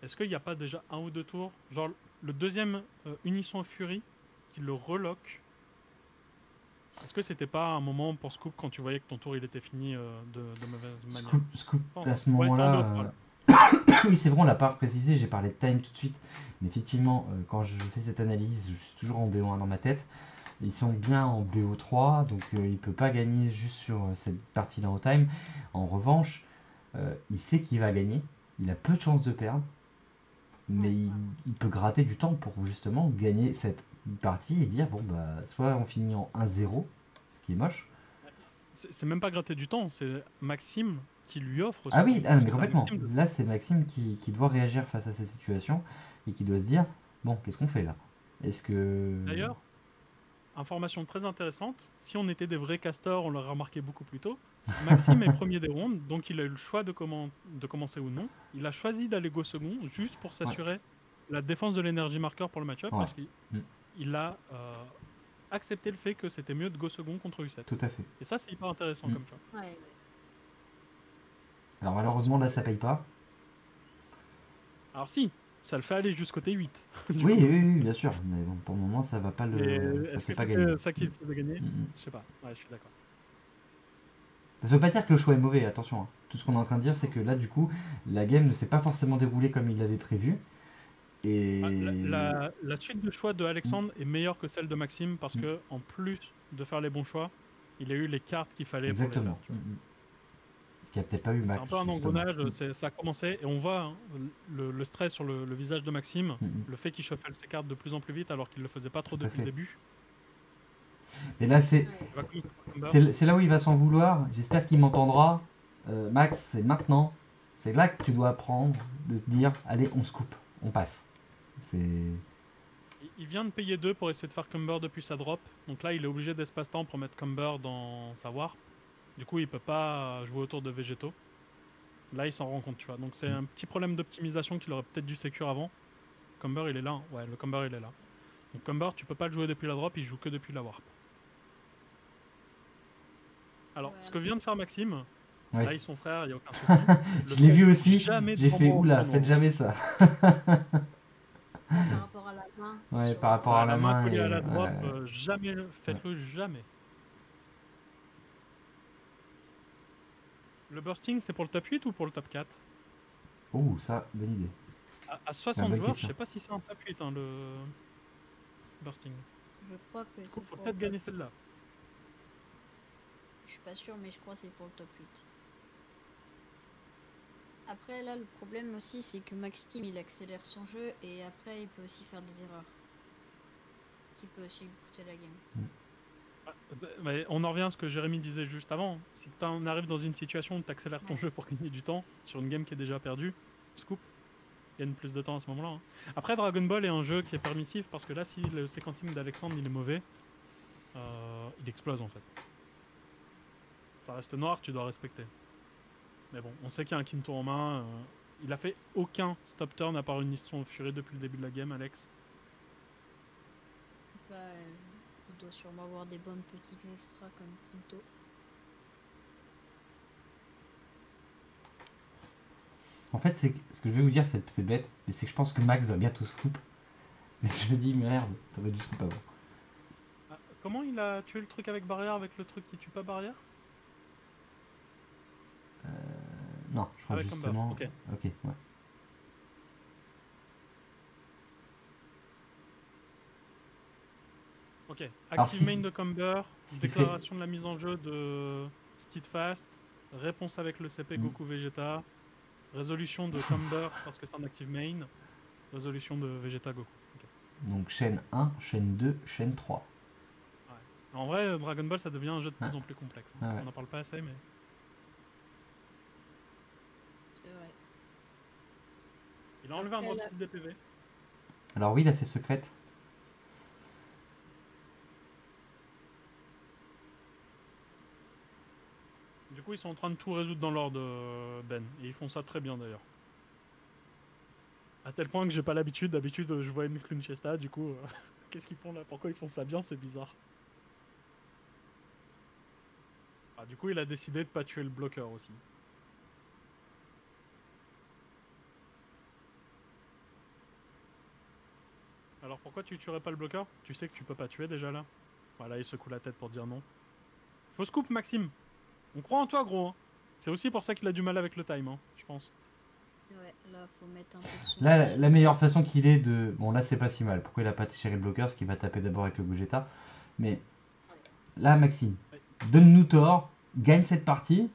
Est-ce qu'il n'y a pas déjà un ou deux tours, genre le deuxième Unisson Fury, qui le relock? Est-ce que c'était pas un moment pour Scoop quand tu voyais que ton tour il était fini de mauvaise manière? Scoop, Je pense, à hein. ce Ouais, c'est un 2 ou moment-là. 3 là. Oui, c'est vrai, on l'a pas précisé, j'ai parlé de time tout de suite. Mais effectivement, quand je fais cette analyse, je suis toujours en BO1 dans ma tête. Ils sont bien en BO3, donc il ne peut pas gagner juste sur cette partie-là au time. En revanche, il sait qu'il va gagner. Il a peu de chances de perdre. Mais Ouais, il peut gratter du temps pour justement gagner cette partie et dire bon, bah, soit on finit en 1-0, ce qui est moche. C'est même pas gratter du temps, c'est Maxime qui lui offre ce Ah temps. oui, Parce mais que c'est à complètement. Maxime de... Là, c'est Maxime qui doit réagir face à cette situation et qui doit se dire bon, qu'est-ce qu'on fait là? Est-ce que. D'ailleurs, information très intéressante, si on était des vrais castors, on l'aurait remarqué beaucoup plus tôt. Maxime est premier des rondes, donc il a eu le choix de commencer ou non. Il a choisi d'aller go second, juste pour s'assurer la défense de l'énergie marqueur pour le match-up, Ouais. parce qu'il a accepté le fait que c'était mieux de go second contre U7. Tout à fait. Et ça, c'est hyper intéressant comme choix. ouais. Alors malheureusement, là, ça paye pas. Alors si, ça le fait aller jusqu'au T8. Oui, bien sûr. Mais bon, pour le moment, ça va pas Mais le. Ça est-ce fait que pas gagner. c'était ça qui le faisait gagner? Mm. Je sais pas, ouais, je suis d'accord. Ça veut pas dire que le choix est mauvais, attention, hein. Tout ce qu'on est en train de dire, c'est que là, du coup, la game ne s'est pas forcément déroulée comme il l'avait prévu. Ah, Et. la suite de choix de Mm, Alexandre est meilleure que celle de Maxime parce mm, que en plus de faire les bons choix, il a eu les cartes qu'il fallait pour les faire. exactement. Tu vois. Ce qu'il n'y a peut-être pas eu Donc c'est un Max, peu un justement. engrenage, ça a commencé et on voit hein, le stress sur le visage de Maxime, Mm. le fait qu'il shuffle ses cartes de plus en plus vite alors qu'il le faisait pas trop Tout à depuis le fait. début. Et là, c'est Ouais. Il va commencer par Comber. c'est là où il va s'en vouloir. J'espère qu'il m'entendra. Max, c'est maintenant. C'est là que tu dois apprendre de te dire, allez, on se coupe, on passe. C'est. Il vient de payer 2 pour essayer de faire Comber depuis sa drop. Donc là, il est obligé d'espace-temps pour mettre Comber dans sa warp. Du coup, il peut pas jouer autour de végétaux. Là, il s'en rend compte, tu vois. Donc c'est un petit problème d'optimisation qu'il aurait peut-être dû secure avant. Comber, il est là. Hein. Ouais, le Comber, il est là. Donc Comber, tu peux pas le jouer depuis la drop, il joue que depuis la warp. Alors, Ouais, ce que vient de faire Maxime, Ouais. là, ils sont frères, il n'y a aucun souci. Le Je l'ai fait vu aussi. jamais J'ai devant fait, moi au oula, faites tournoi. jamais ça. ah, par rapport à la main Ouais, sur par le rapport drop. à Ouais, la la main main collée à et. la drop, Ouais, jamais, ouais. faites-le jamais. Le bursting, c'est pour le top 8 ou pour le top 4? Oh, ça, bonne idée. À C'est une 60 bonne joueurs, je question. sais pas si c'est un top 8, hein, le bursting. Je crois que Du coup, c'est faut pour le peut-être top. gagner celle-là. Je suis pas sûr, mais je crois que c'est pour le top 8. Après, là, le problème aussi, c'est que Max Team, il accélère son jeu et après, il peut aussi faire des erreurs. Qui peut aussi lui coûter la game. Mais on en revient à ce que Jérémy disait juste avant. Si tu arrives dans une situation où tu accélères ton Ouais. jeu pour gagner du temps sur une game qui est déjà perdue, scoop, gagne plus de temps à ce moment-là. Hein. Après, Dragon Ball est un jeu qui est permissif parce que là, si le séquencing d'Alexandre il est mauvais, il explose en fait. Ça reste noir, tu dois respecter. Mais bon, on sait qu'il y a un Kinto en main. Il a fait aucun stop turn à part une mission au furie depuis le début de la game, Alex. Donc là, il doit sûrement avoir des bonnes petites extras comme Kinto. En fait, ce que je vais vous dire, c'est bête, mais c'est que je pense que Max va bientôt se couper. Mais je me dis, merde, ça va dû se couper avant. Ah, comment il a tué le truc avec barrière avec le truc qui tue pas barrière? Non, je crois que Avec Humber, justement. ok. Ok, ouais. Ok. Alors, Active main de Comber, ce qui serait. déclaration de la mise en jeu de Steadfast, réponse avec le CP Hmm. Goku Vegeta, résolution de Comber parce que c'est un active main, résolution de Vegeta Goku. Ok. Donc, chaîne 1, chaîne 2, chaîne 3. Ouais. En vrai, Dragon Ball, ça devient un jeu de Ah, plus en plus complexe. Hein. ah ouais. On n'en parle pas assez, mais. C'est vrai. Il a enlevé un Après, drop là, 6 DPV. Alors, oui, il a fait secrète. Du coup, ils sont en train de tout résoudre dans l'ordre, Ben. Et ils font ça très bien d'ailleurs. À tel point que j'ai pas l'habitude. D'habitude, je vois une Clunchesta. Du coup, qu'est-ce qu'ils font là? Pourquoi ils font ça bien? C'est bizarre. Ah, du coup, il a décidé de pas tuer le bloqueur aussi. Alors pourquoi tu tuerais pas le bloqueur? Tu sais que tu peux pas tuer déjà là. Voilà, il secoue la tête pour dire non. Faut scoop, Maxime. On croit en toi, gros. Hein. C'est aussi pour ça qu'il a du mal avec le time, hein, je pense. ouais, là, faut mettre un peu de son Là, dessus. la meilleure façon qu'il ait de. Bon, là, c'est pas si mal. Pourquoi il a pas tiré le bloqueur? Parce qu'il va taper d'abord avec le Gogeta. Mais là, Maxime, Ouais. donne-nous tort, gagne cette partie.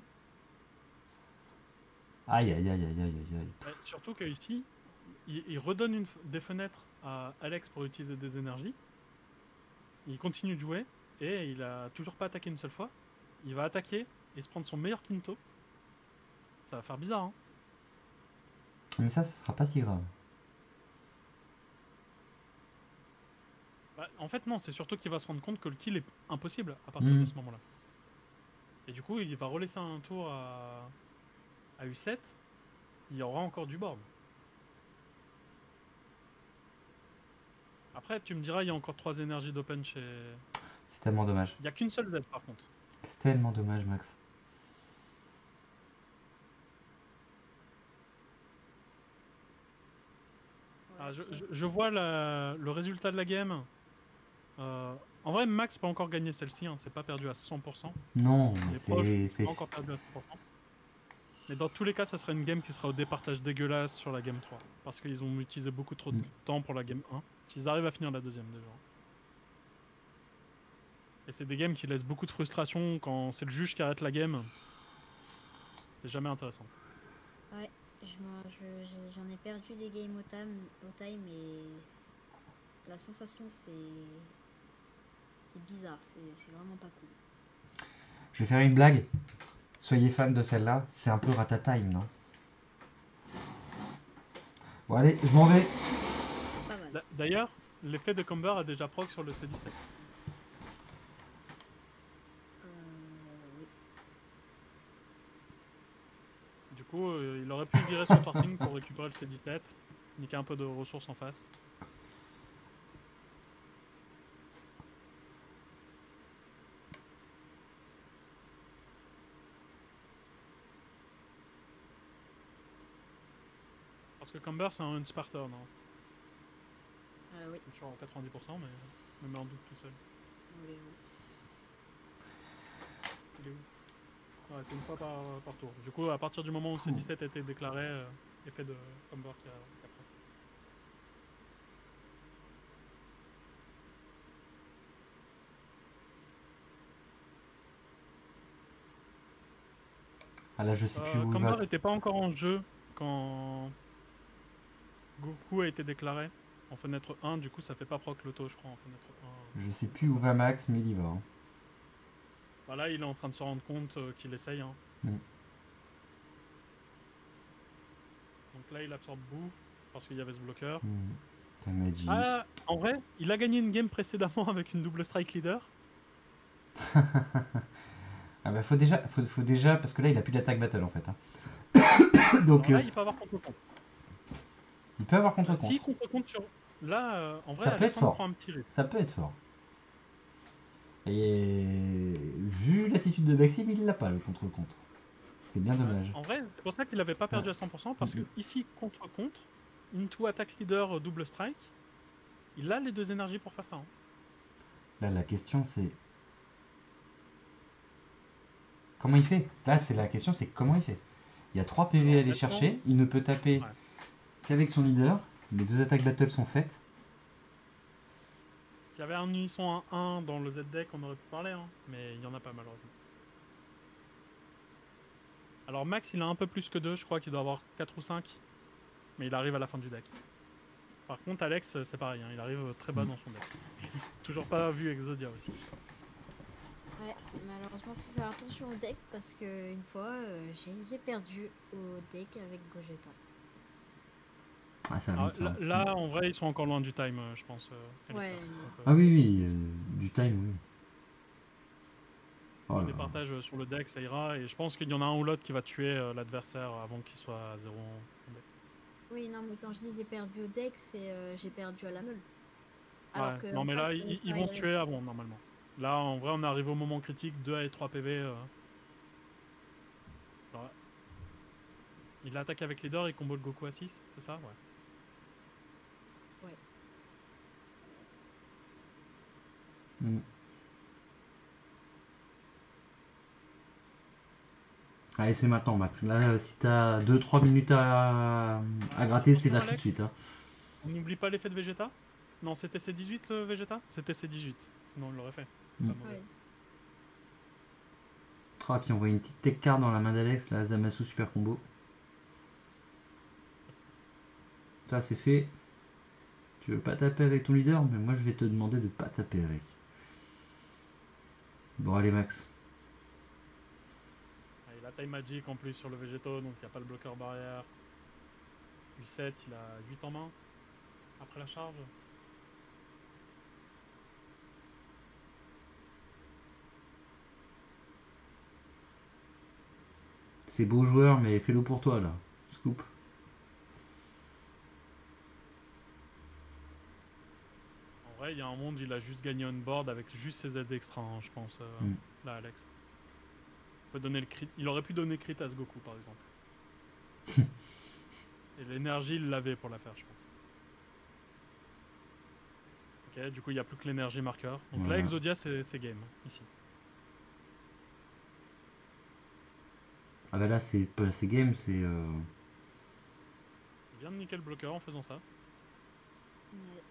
Aïe, aïe, aïe, aïe, aïe, aïe, aïe. Ouais, surtout que ici, il redonne des fenêtres à Alex pour utiliser des énergies. Il continue de jouer et il a toujours pas attaqué une seule fois. Il va attaquer et se prendre son meilleur Kinto. Ça va faire bizarre, hein. Mais ça sera pas si grave. Bah, en fait, non, c'est surtout qu'il va se rendre compte que le kill est impossible à partir de Hmm. ce moment-là. Et du coup, il va relaisser un tour à U7. Il y aura encore du board. Après, tu me diras, il y a encore 3 énergies d'open chez. C'est tellement dommage. Il n'y a qu'une seule Z par contre. C'est tellement dommage, Max. Ouais, Ah, là, je vois le résultat de la game. En vrai, Max peut encore gagner celle-ci, hein. C'est pas perdu à 100%. Non, Les proches, mais c'est pas encore perdu à 100%. Mais dans tous les cas, ça sera une game qui sera au départage dégueulasse sur la game 3. Parce qu'ils ont utilisé beaucoup trop de temps pour la game 1. S'ils arrivent à finir la deuxième déjà. Et c'est des games qui laissent beaucoup de frustration quand c'est le juge qui arrête la game. C'est jamais intéressant. Ouais, j'en ai perdu des games au time et la sensation c'est bizarre, c'est vraiment pas cool. Je vais faire une blague. Soyez fan de celle-là. C'est un peu Ratatime, non? Bon, allez, je m'en vais. Pas mal. D'ailleurs, l'effet de Comber a déjà proc sur le C17. Oui. Du coup, il aurait pu virer son Torting pour récupérer le C17, niquer un peu de ressources en face. Parce que Comber, c'est un unsparter, non? Oui. Je suis à 90%, mais je me mets en doute tout seul. Oui. Il est où? Ouais, c'est une fois par tour. Du coup, à partir du moment où C17 a été déclaré, effet de Comber qui a proc. Ah là, je sais plus où il va. Comber n'était pas encore en jeu quand Goku a été déclaré en fenêtre 1. Du coup, ça fait pas proc l'auto, je crois, en fenêtre 1. Je sais plus où va Max, mais il y va. Hein. Bah là, il est en train de se rendre compte qu'il essaye. Hein. Donc là, il absorbe bouffe parce qu'il y avait ce bloqueur. T'as Magic. Ah, en vrai, il a gagné une game précédemment avec une double strike leader. Ah bah faut déjà, parce que là il a plus d'attaque battle en fait. Hein. Donc Alors là, il peut avoir contre-compte. il peut avoir contre-compte. Si contre-compte sur... Là, en vrai, Ça peut être Alexandre fort. prend un petit risque. Ça peut être fort. Et vu l'attitude de Maxime, il l'a pas le contre-contre. C'est bien dommage. En vrai, c'est pour ça qu'il n'avait pas perdu à 100%, parce que ici, contre-contre, into attaque leader double strike, il a les deux énergies pour faire ça. Hein. Là, la question c'est... Comment il fait? Là, c'est la question, c'est comment il fait? Il y a 3 PV à aller chercher, il ne peut taper qu'avec son leader, les deux attaques battle sont faites. S'il y avait un unisson 1 dans le Z-Deck, on aurait pu parler, hein, mais il n'y en a pas malheureusement. Alors Max, il a un peu plus que 2, je crois qu'il doit avoir 4 ou 5, mais il arrive à la fin du deck. Par contre, Alex, c'est pareil, hein, il arrive très bas dans son deck. Toujours pas vu Exodia aussi. Ouais, malheureusement, faut faire attention au deck parce que une fois, j'ai perdu au deck avec Gogeta. Ah, ça Alors, vite, ça. là, en vrai, ils sont encore loin du time, je pense. Ouais. Ah oui, du time, oui. Oh le départage sur le deck, ça ira, et je pense qu'il y en a un ou l'autre qui va tuer l'adversaire avant qu'il soit à 0 en deck. Oui, non, mais quand je dis j'ai perdu au deck, c'est j'ai perdu à la meule. Alors que non, mais là, ils vont se tuer avant, normalement. Là, en vrai, on arrive au moment critique, 2 et 3 PV. Alors, il attaque avec leader et combo le Goku à 6, c'est ça? Ouais. Allez, c'est maintenant, Max. Là, si t'as 2-3 minutes à gratter, c'est là tout de suite. Hein. On n'oublie pas l'effet de Vegeta? Non, c'était C18 le Vegeta? C'était C18, sinon on l'aurait fait. Pas mauvais. Ah, puis on voit une petite tech card dans la main d'Alex, la Zamasu super combo. Ça, c'est fait. Tu veux pas taper avec ton leader, mais moi je vais te demander de pas taper avec. Bon, allez, Max. Ah, il a Time Magic en plus sur le Végéto, donc il n'y a pas le bloqueur barrière. U7, il a 8 en main. Après la charge. C'est beau joueur, mais fais-le pour toi là. Scoop. En vrai, il y a un monde, il a juste gagné on board avec juste ses aides extra, hein, je pense. Là, Alex. Il, peut donner le crit... il aurait pu donner crit à ce Goku, par exemple. Et l'énergie, il l'avait pour la faire, je pense. Ok, du coup, il n'y a plus que l'énergie marqueur. Donc là, Voilà. Exodia, c'est game, ici. Ah bah là, c'est pas assez game, c'est... Il vient de niquer le bloqueur en faisant ça. Ouais.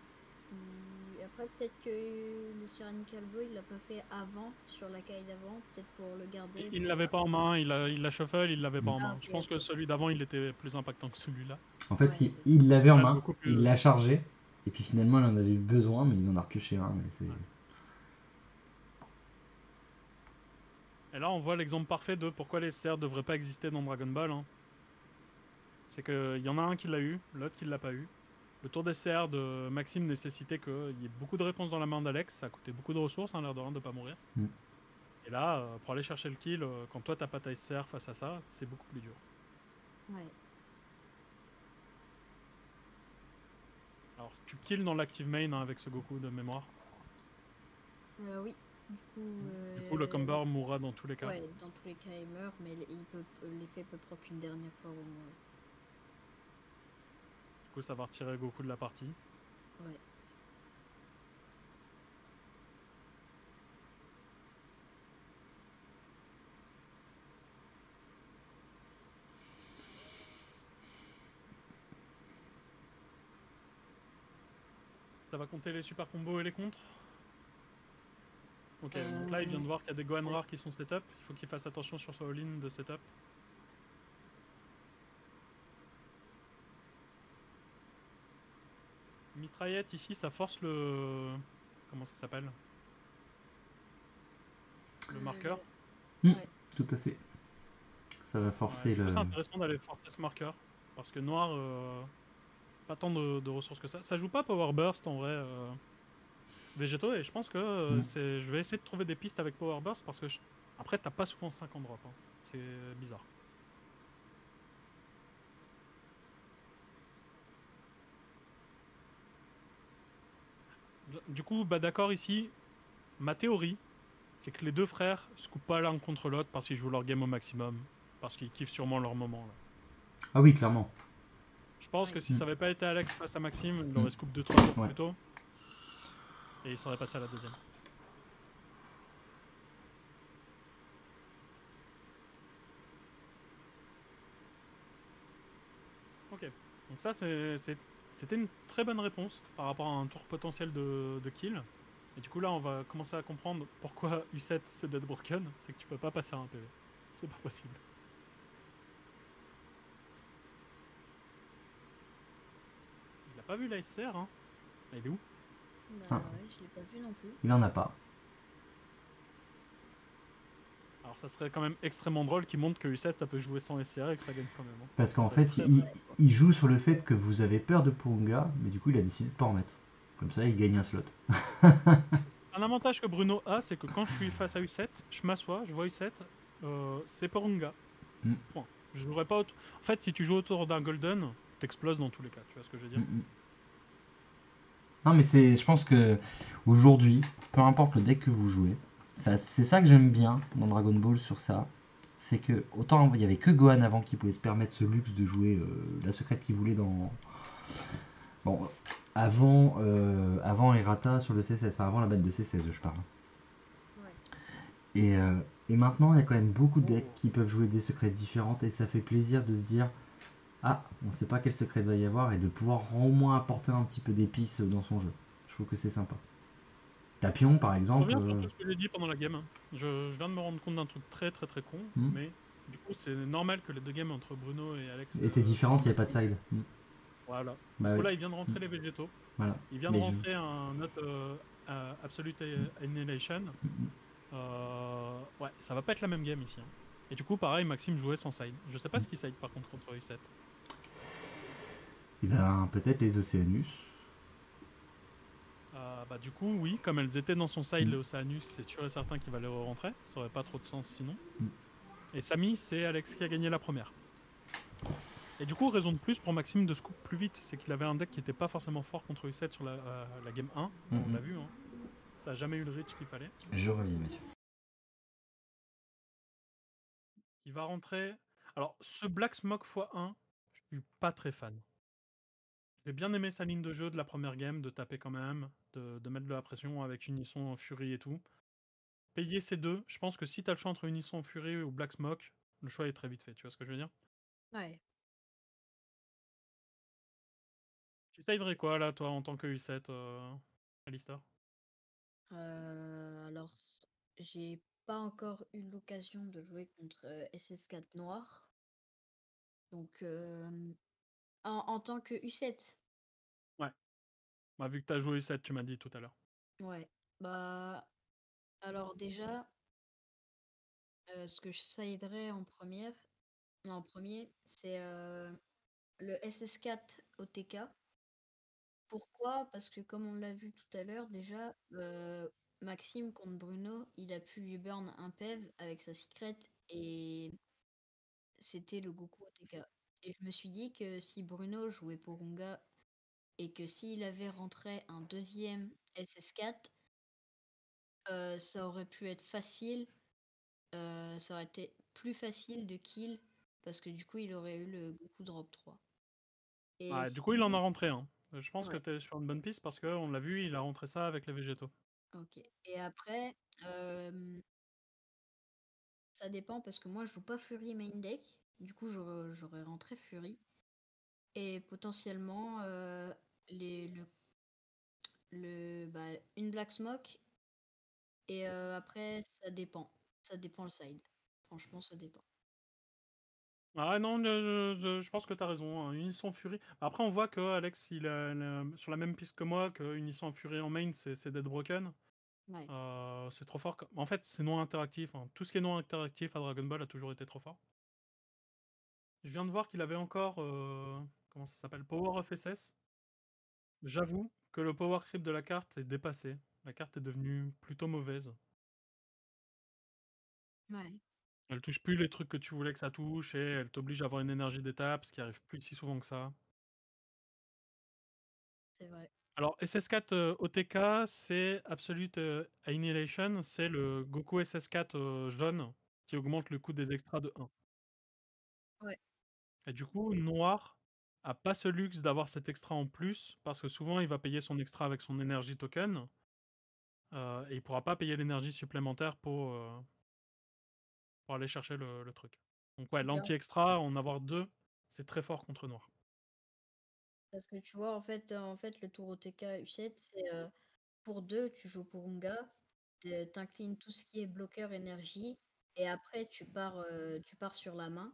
Après, peut-être que le Tyrannical Boy, il l'a pas fait avant, sur la caille d'avant, peut-être pour le garder. Il ne Pour... l'avait pas en main, il l'a shuffle, il l'avait pas en Ah, main. ok, Je pense que ok. celui d'avant, il était plus impactant que celui-là. En fait, Ouais, c'est... il l'avait en Ouais, main, beaucoup plus. il l'a chargé, et puis finalement, il en avait eu besoin, mais il en a repioché un, mais c'est... Ouais. Et là, on voit l'exemple parfait de pourquoi les SR devraient pas exister dans Dragon Ball. Hein. C'est qu'il y en a un qui l'a eu, l'autre qui l'a pas eu. Le tour des CR de Maxime nécessitait qu'il y ait beaucoup de réponses dans la main d'Alex. Ça a coûté beaucoup de ressources, hein, l'air de rien, de pas mourir. Mm. Et là, pour aller chercher le kill, quand toi t'as pas ta SR face à ça, c'est beaucoup plus dur. Ouais. Alors, tu kills dans l'active main hein, avec ce Goku de mémoire. Oui. Du coup, le Comber mourra dans tous les cas. Ouais, dans tous les cas, il meurt, mais l'effet peut proc une dernière fois au moins. Du coup, ça va retirer Goku de la partie. Ouais. Ça va compter les super combos et les contres. Ok, donc là, il vient de voir qu'il y a des Gohan ouais. rares qui sont setup. Il faut qu'il fasse attention sur sa all-in de setup. Mitraillette, ici, ça force le... Comment ça s'appelle? Le marqueur. Ouais. Tout à fait. Ça va Ouais, forcer du coup, le... c'est intéressant d'aller forcer ce marqueur. Parce que noir, pas tant de ressources que ça. Ça joue pas Power Burst en vrai. Végétaux, et je pense que Mm. je vais essayer de trouver des pistes avec Power Burst parce que après, t'as pas souvent 5 en drop. Hein. C'est bizarre. Du coup, bah d'accord, ici, ma théorie, c'est que les deux frères se coupent pas l'un contre l'autre parce qu'ils jouent leur game au maximum. Parce qu'ils kiffent sûrement leur moment là. Ah oui, clairement. Je pense Ouais. que si ça avait pas été Alex face à Maxime, il Mm. aurait scoop 2-3 tours Ouais. plus tôt. Et il serait passé à la deuxième. Ok. Donc ça, c'était une très bonne réponse par rapport à un tour potentiel de kill. Et du coup, là, on va commencer à comprendre pourquoi U7 c'est dead broken. C'est que tu peux pas passer à un PV. C'est pas possible. Il a pas vu la SCR, hein. Il est où? Bah Ah, ouais, je l'ai pas vu non plus. il en a pas. Alors, ça serait quand même extrêmement drôle qu'il montre que U7 ça peut jouer sans SCR et que ça gagne quand même. Hein. Parce Ça qu'en serait fait, très drôle. il joue sur le fait que vous avez peur de Purunga, mais du coup, il a décidé de pas en mettre. Comme ça, il gagne un slot. Un avantage que Bruno a, c'est que quand je suis face à U7, je m'assois, je vois U7, c'est Porunga. Mm. Point. Je jouerai pas autre... En fait, si tu joues autour d'un Golden, t'exploses dans tous les cas. Tu vois ce que je veux dire? Mm. Non, mais je pense que aujourd'hui, peu importe le deck que vous jouez, c'est ça que j'aime bien dans Dragon Ball sur ça. C'est que autant il y avait que Gohan avant qui pouvait se permettre ce luxe de jouer la secrète qu'il voulait dans. Bon, avant Errata sur le C16, enfin avant la batte de C16, je parle. Ouais. Et, euh, et maintenant, il y a quand même beaucoup de decks qui peuvent jouer des secrètes différentes et ça fait plaisir de se dire ah, on ne sait pas quel secret il va y avoir et de pouvoir au moins apporter un petit peu d'épices dans son jeu. Je trouve que c'est sympa. Tapion, par Je exemple. reviens sur tout ce que j'ai dit pendant la game. Je viens de me rendre compte d'un truc très très très con, mais du coup c'est normal que les deux games entre Bruno et Alex Était différente, il n'y finissent avait pas de side. Voilà. Bah Du coup oui. là il vient de rentrer les végétaux. Voilà. Il vient de Mais rentrer un autre Absolute Annihilation. Ouais, ça va pas être la même game ici. Hein. Et du coup pareil, Maxime jouait sans side. Je sais pas ce qu'il side par contre U7. il a peut-être les Océanus. Bah du coup oui, comme elles étaient dans son side Mm. les Oceanus, c'est sûr et certain qu'il va les rentrer. Ça aurait pas trop de sens sinon. Mm. Et Samy, c'est Alex qui a gagné la première. Et du coup, raison de plus pour Maxime de scoop plus vite, c'est qu'il avait un deck qui était pas forcément fort contre U7 sur la game 1. On l'a vu, hein. Ça a jamais eu le reach qu'il fallait. Je reviens, messieurs. Il va rentrer... Alors, ce Black Smoke x1, je suis pas très fan. J'ai bien aimé sa ligne de jeu de la première game, de taper quand même, de mettre de la pression avec Unisson, Fury et tout. Payer ces deux, je pense que si t'as le choix entre Unisson, Fury ou Black Smoke, le choix est très vite fait, tu vois ce que je veux dire? Ouais. Tu siderais quoi là, toi, en tant que U7, Alistar? Alors, j'ai pas encore eu l'occasion de jouer contre SS4 Noir. Donc, en tant que U7. Ouais. Bah, vu que t'as joué U7, tu m'as dit tout à l'heure. Ouais. Bah, alors déjà, ce que je siderais en premier, c'est le SS4 OTK. Pourquoi? Parce que comme on l'a vu tout à l'heure, déjà, Maxime contre Bruno, il a pu lui burn un PEV avec sa secret et c'était le Goku OTK. Et je me suis dit que si Bruno jouait Porunga et que s'il avait rentré un deuxième SS4, ça aurait pu être facile, ça aurait été plus facile de kill parce que du coup il aurait eu le Goku Drop 3. Et Ouais, du coup, il en a sinon, rentré un. Je pense que ouais, t'es sur une bonne piste parce qu'on l'a vu, il a rentré ça avec les végétaux. ok. Et après, ça dépend parce que moi je joue pas Fury main deck, du coup j'aurais rentré Fury. Et potentiellement les, bah, une Black Smoke. Et après, ça dépend le side. Franchement, ça dépend. Ah non, je pense que t'as raison, hein. Unisson Fury. Après, on voit que Alex, il est sur la même piste que moi, que Unisson Fury en main, c'est Dead Broken. Ouais. C'est trop fort. En fait, c'est non interactif, hein. Tout ce qui est non interactif à Dragon Ball a toujours été trop fort. Je viens de voir qu'il avait encore, comment ça s'appelle? Power of SS. J'avoue que le power creep de la carte est dépassé. La carte est devenue plutôt mauvaise. Ouais, Elle touche plus les trucs que tu voulais que ça touche et elle t'oblige à avoir une énergie d'étape, ce qui arrive plus si souvent que ça. c'est vrai. Alors SS4 OTK, c'est Absolute Annihilation, c'est le Goku SS4 jaune qui augmente le coût des extras de 1. Ouais, Et du coup, Noir a pas ce luxe d'avoir cet extra en plus, parce que souvent il va payer son extra avec son énergie token, et il pourra pas payer l'énergie supplémentaire pour aller chercher le truc. Donc ouais, bien. l'anti-extra, en avoir deux, c'est très fort contre Noir. Parce que tu vois, en fait le tour OTK U7, c'est pour 2 tu joues pour Unga, t'inclines tout ce qui est bloqueur énergie, et après tu pars sur la main.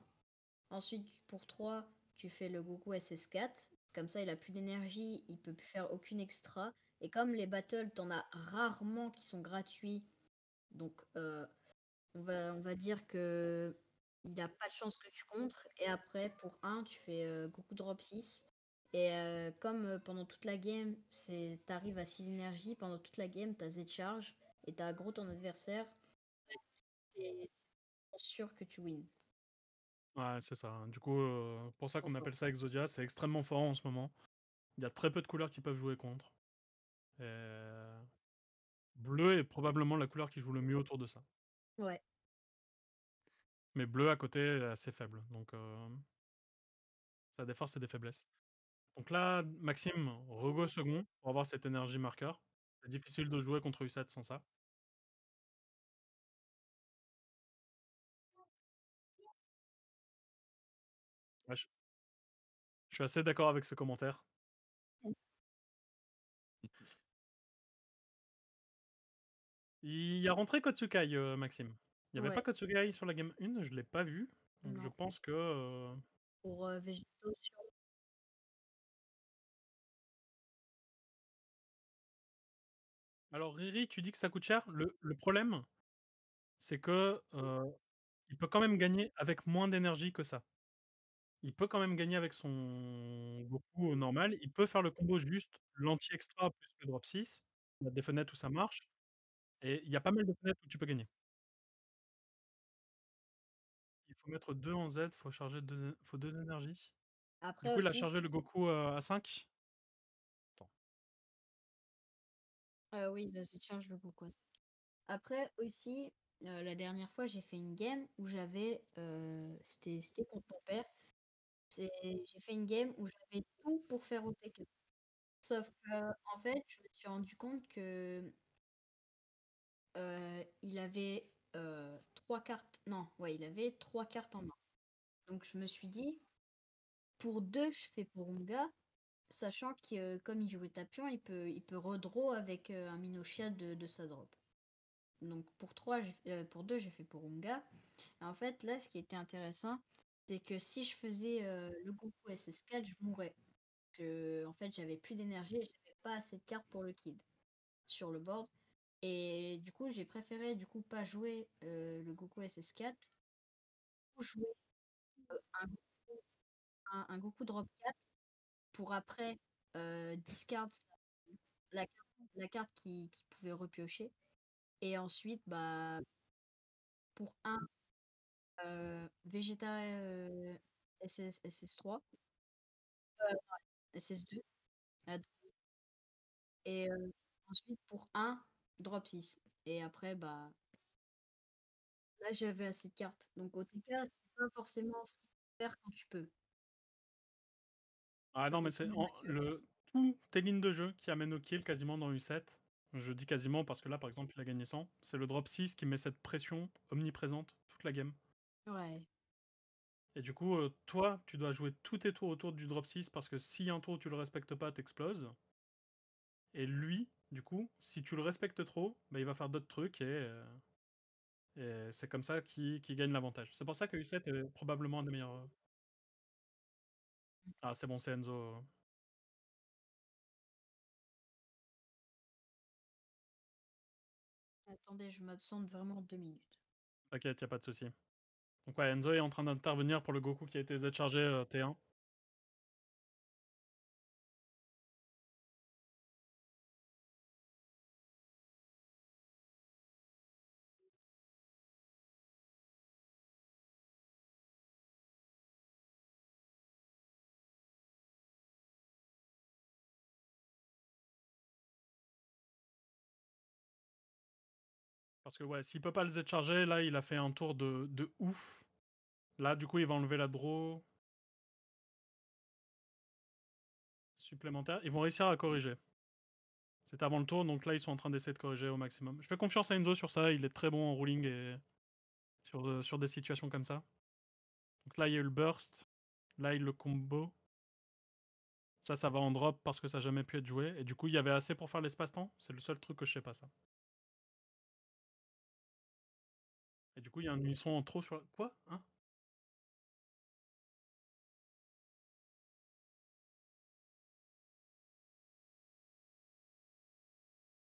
Ensuite, pour 3 tu fais le Goku SS4. Comme ça, il a plus d'énergie, il peut plus faire aucune extra. Et comme les battles, t'en as rarement qui sont gratuits, donc on va dire que il a pas de chance que tu contres. Et après, pour 1 tu fais Goku Drop 6. Et comme pendant toute la game, t'arrives à 6 énergies, pendant toute la game, t'as Z-Charge et t'as aggro ton adversaire, c'est sûr que tu wins. Ouais, c'est ça. Du coup, pour ça Trop qu'on fort. appelle ça Exodia, c'est extrêmement fort en ce moment. Il y a très peu de couleurs qui peuvent jouer contre. Et bleu est probablement la couleur qui joue le mieux autour de ça. Ouais. Mais bleu à côté est assez faible, donc ça a des forces et des faiblesses. Donc là, Maxime, rego second pour avoir cette énergie marqueur. C'est difficile de jouer contre U7 sans ça. Ouais, je suis assez d'accord avec ce commentaire. Il y a rentré Kotsukai, Maxime. Il y avait pas Ouais. Kotsukai sur la game 1, je l'ai pas vu, donc je Non. pense que, Pour végétaux sur. alors Riri, tu dis que ça coûte cher. Le problème, c'est que, il peut quand même gagner avec moins d'énergie que ça. Il peut quand même gagner avec son Goku normal. Il peut faire le combo juste l'anti-extra plus le drop 6. Il y a des fenêtres où ça marche et il y a pas mal de fenêtres où tu peux gagner. Il faut mettre 2 en Z, faut charger 2 énergies. Du Après coup, il a aussi, chargé le Goku, à 5. Attends. oui, vas-y, charge le Goku. Après aussi, la dernière fois, j'ai fait une game où j'avais, c'était contre mon père. J'ai fait une game où j'avais tout pour faire OTK. Sauf que, en fait, je me suis rendu compte que il avait 3 cartes. Non, ouais, il avait 3 cartes en main. Donc je me suis dit, pour 2, je fais Porunga, sachant que comme il jouait Tapion, il peut redraw avec un Minoshia de sa drop. Donc pour 2, j'ai fait Porunga. Et en fait, là, ce qui était intéressant, c'est que si je faisais le Goku SS4, je mourrais. En fait, j'avais plus d'énergie et j'avais pas assez de cartes pour le kill sur le board. Et du coup, j'ai préféré pas jouer le Goku SS4, ou jouer un, un Goku Drop 4 pour après discard la carte qui pouvait repiocher. Et ensuite, bah, pour un Vegeta SS3, SS2, et ensuite pour un Drop 6. Et après, bah, là, j'avais assez de cartes. Donc, OTK, c'est pas forcément ce qu'il faut faire quand tu peux. Ah Ça non, mais dépend c'est du match-up. tout tes lignes de jeu qui amènent au kill quasiment dans U7. Je dis quasiment parce que là, par exemple, il a gagné 100. C'est le drop 6 qui met cette pression omniprésente toute la game. Ouais. Et du coup, toi, tu dois jouer tous tes tours autour du drop 6 parce que si un tour tu le respectes pas, t'exploses. Et lui, du coup, si tu le respectes trop, bah, il va faire d'autres trucs et c'est comme ça qu'il gagne l'avantage. C'est pour ça que U7 est probablement un des meilleurs. Ah, c'est bon, c'est Enzo. Attendez, je m'absente vraiment 2 minutes. T'inquiète, y a pas de souci. Donc ouais, Enzo est en train d'intervenir pour le Goku qui a été Z-chargé T1. Parce que ouais, s'il peut pas le Z-charger, là, il a fait un tour de ouf. Là, du coup, il va enlever la draw supplémentaire. Ils vont réussir à corriger. C'était avant le tour, donc là, ils sont en train d'essayer de corriger au maximum. Je fais confiance à Enzo sur ça, il est très bon en ruling et sur des situations comme ça. Donc là, il y a eu le burst. Là, il le combo. Ça va en drop parce que ça n'a jamais pu être joué. Et du coup, il y avait assez pour faire l'espace-temps. C'est le seul truc que je sais pas, ça. Et du coup, il y a un unisson en trop sur la... Quoi hein.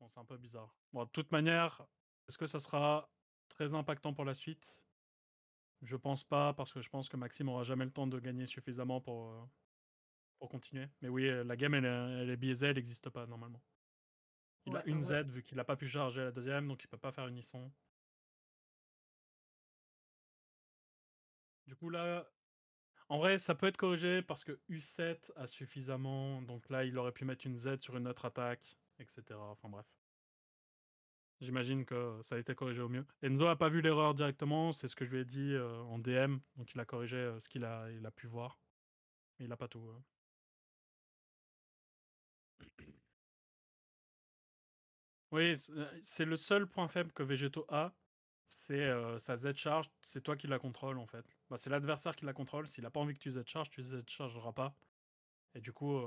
Bon, c'est un peu bizarre. Bon, de toute manière, est-ce que ça sera très impactant pour la suite? Je pense pas, parce que je pense que Maxime aura jamais le temps de gagner suffisamment pour continuer. Mais oui, la game, elle est biaisée, elle n'existe pas, normalement. Il a Ouais, une ouais. Z, vu qu'il a pas pu charger la deuxième, donc il peut pas faire unisson. Du coup, là... En vrai, ça peut être corrigé, parce que U7 a suffisamment... Donc là, il aurait pu mettre une Z sur une autre attaque, etc. Enfin bref. J'imagine que ça a été corrigé au mieux. Enzo a pas vu l'erreur directement, c'est ce que je lui ai dit en DM, donc il a corrigé ce il a pu voir. Mais il a pas tout. Oui, c'est le seul point faible que Végéto a, c'est sa Z-charge, c'est toi qui la contrôle en fait. Bah, c'est l'adversaire qui la contrôle, s'il a pas envie que tu Z-charges, tu Z-chargeras pas. Et du coup,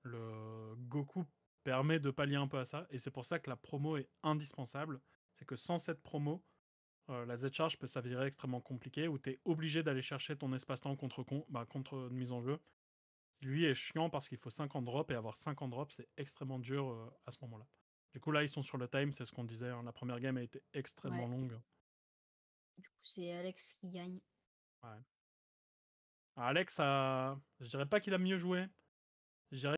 le Goku permet de pallier un peu à ça, et c'est pour ça que la promo est indispensable. C'est que sans cette promo, la Z-charge peut s'avérer extrêmement compliquée, où tu es obligé d'aller chercher ton espace-temps contre une mise en jeu. Lui est chiant parce qu'il faut 50 drops, et avoir 50 drops, c'est extrêmement dur à ce moment-là. Du coup, là, ils sont sur le time, c'est ce qu'on disait. Hein. La première game a été extrêmement Ouais. longue. Du coup, c'est Alex qui gagne. Ouais. Alex, je dirais pas qu'il a mieux joué. Je dirais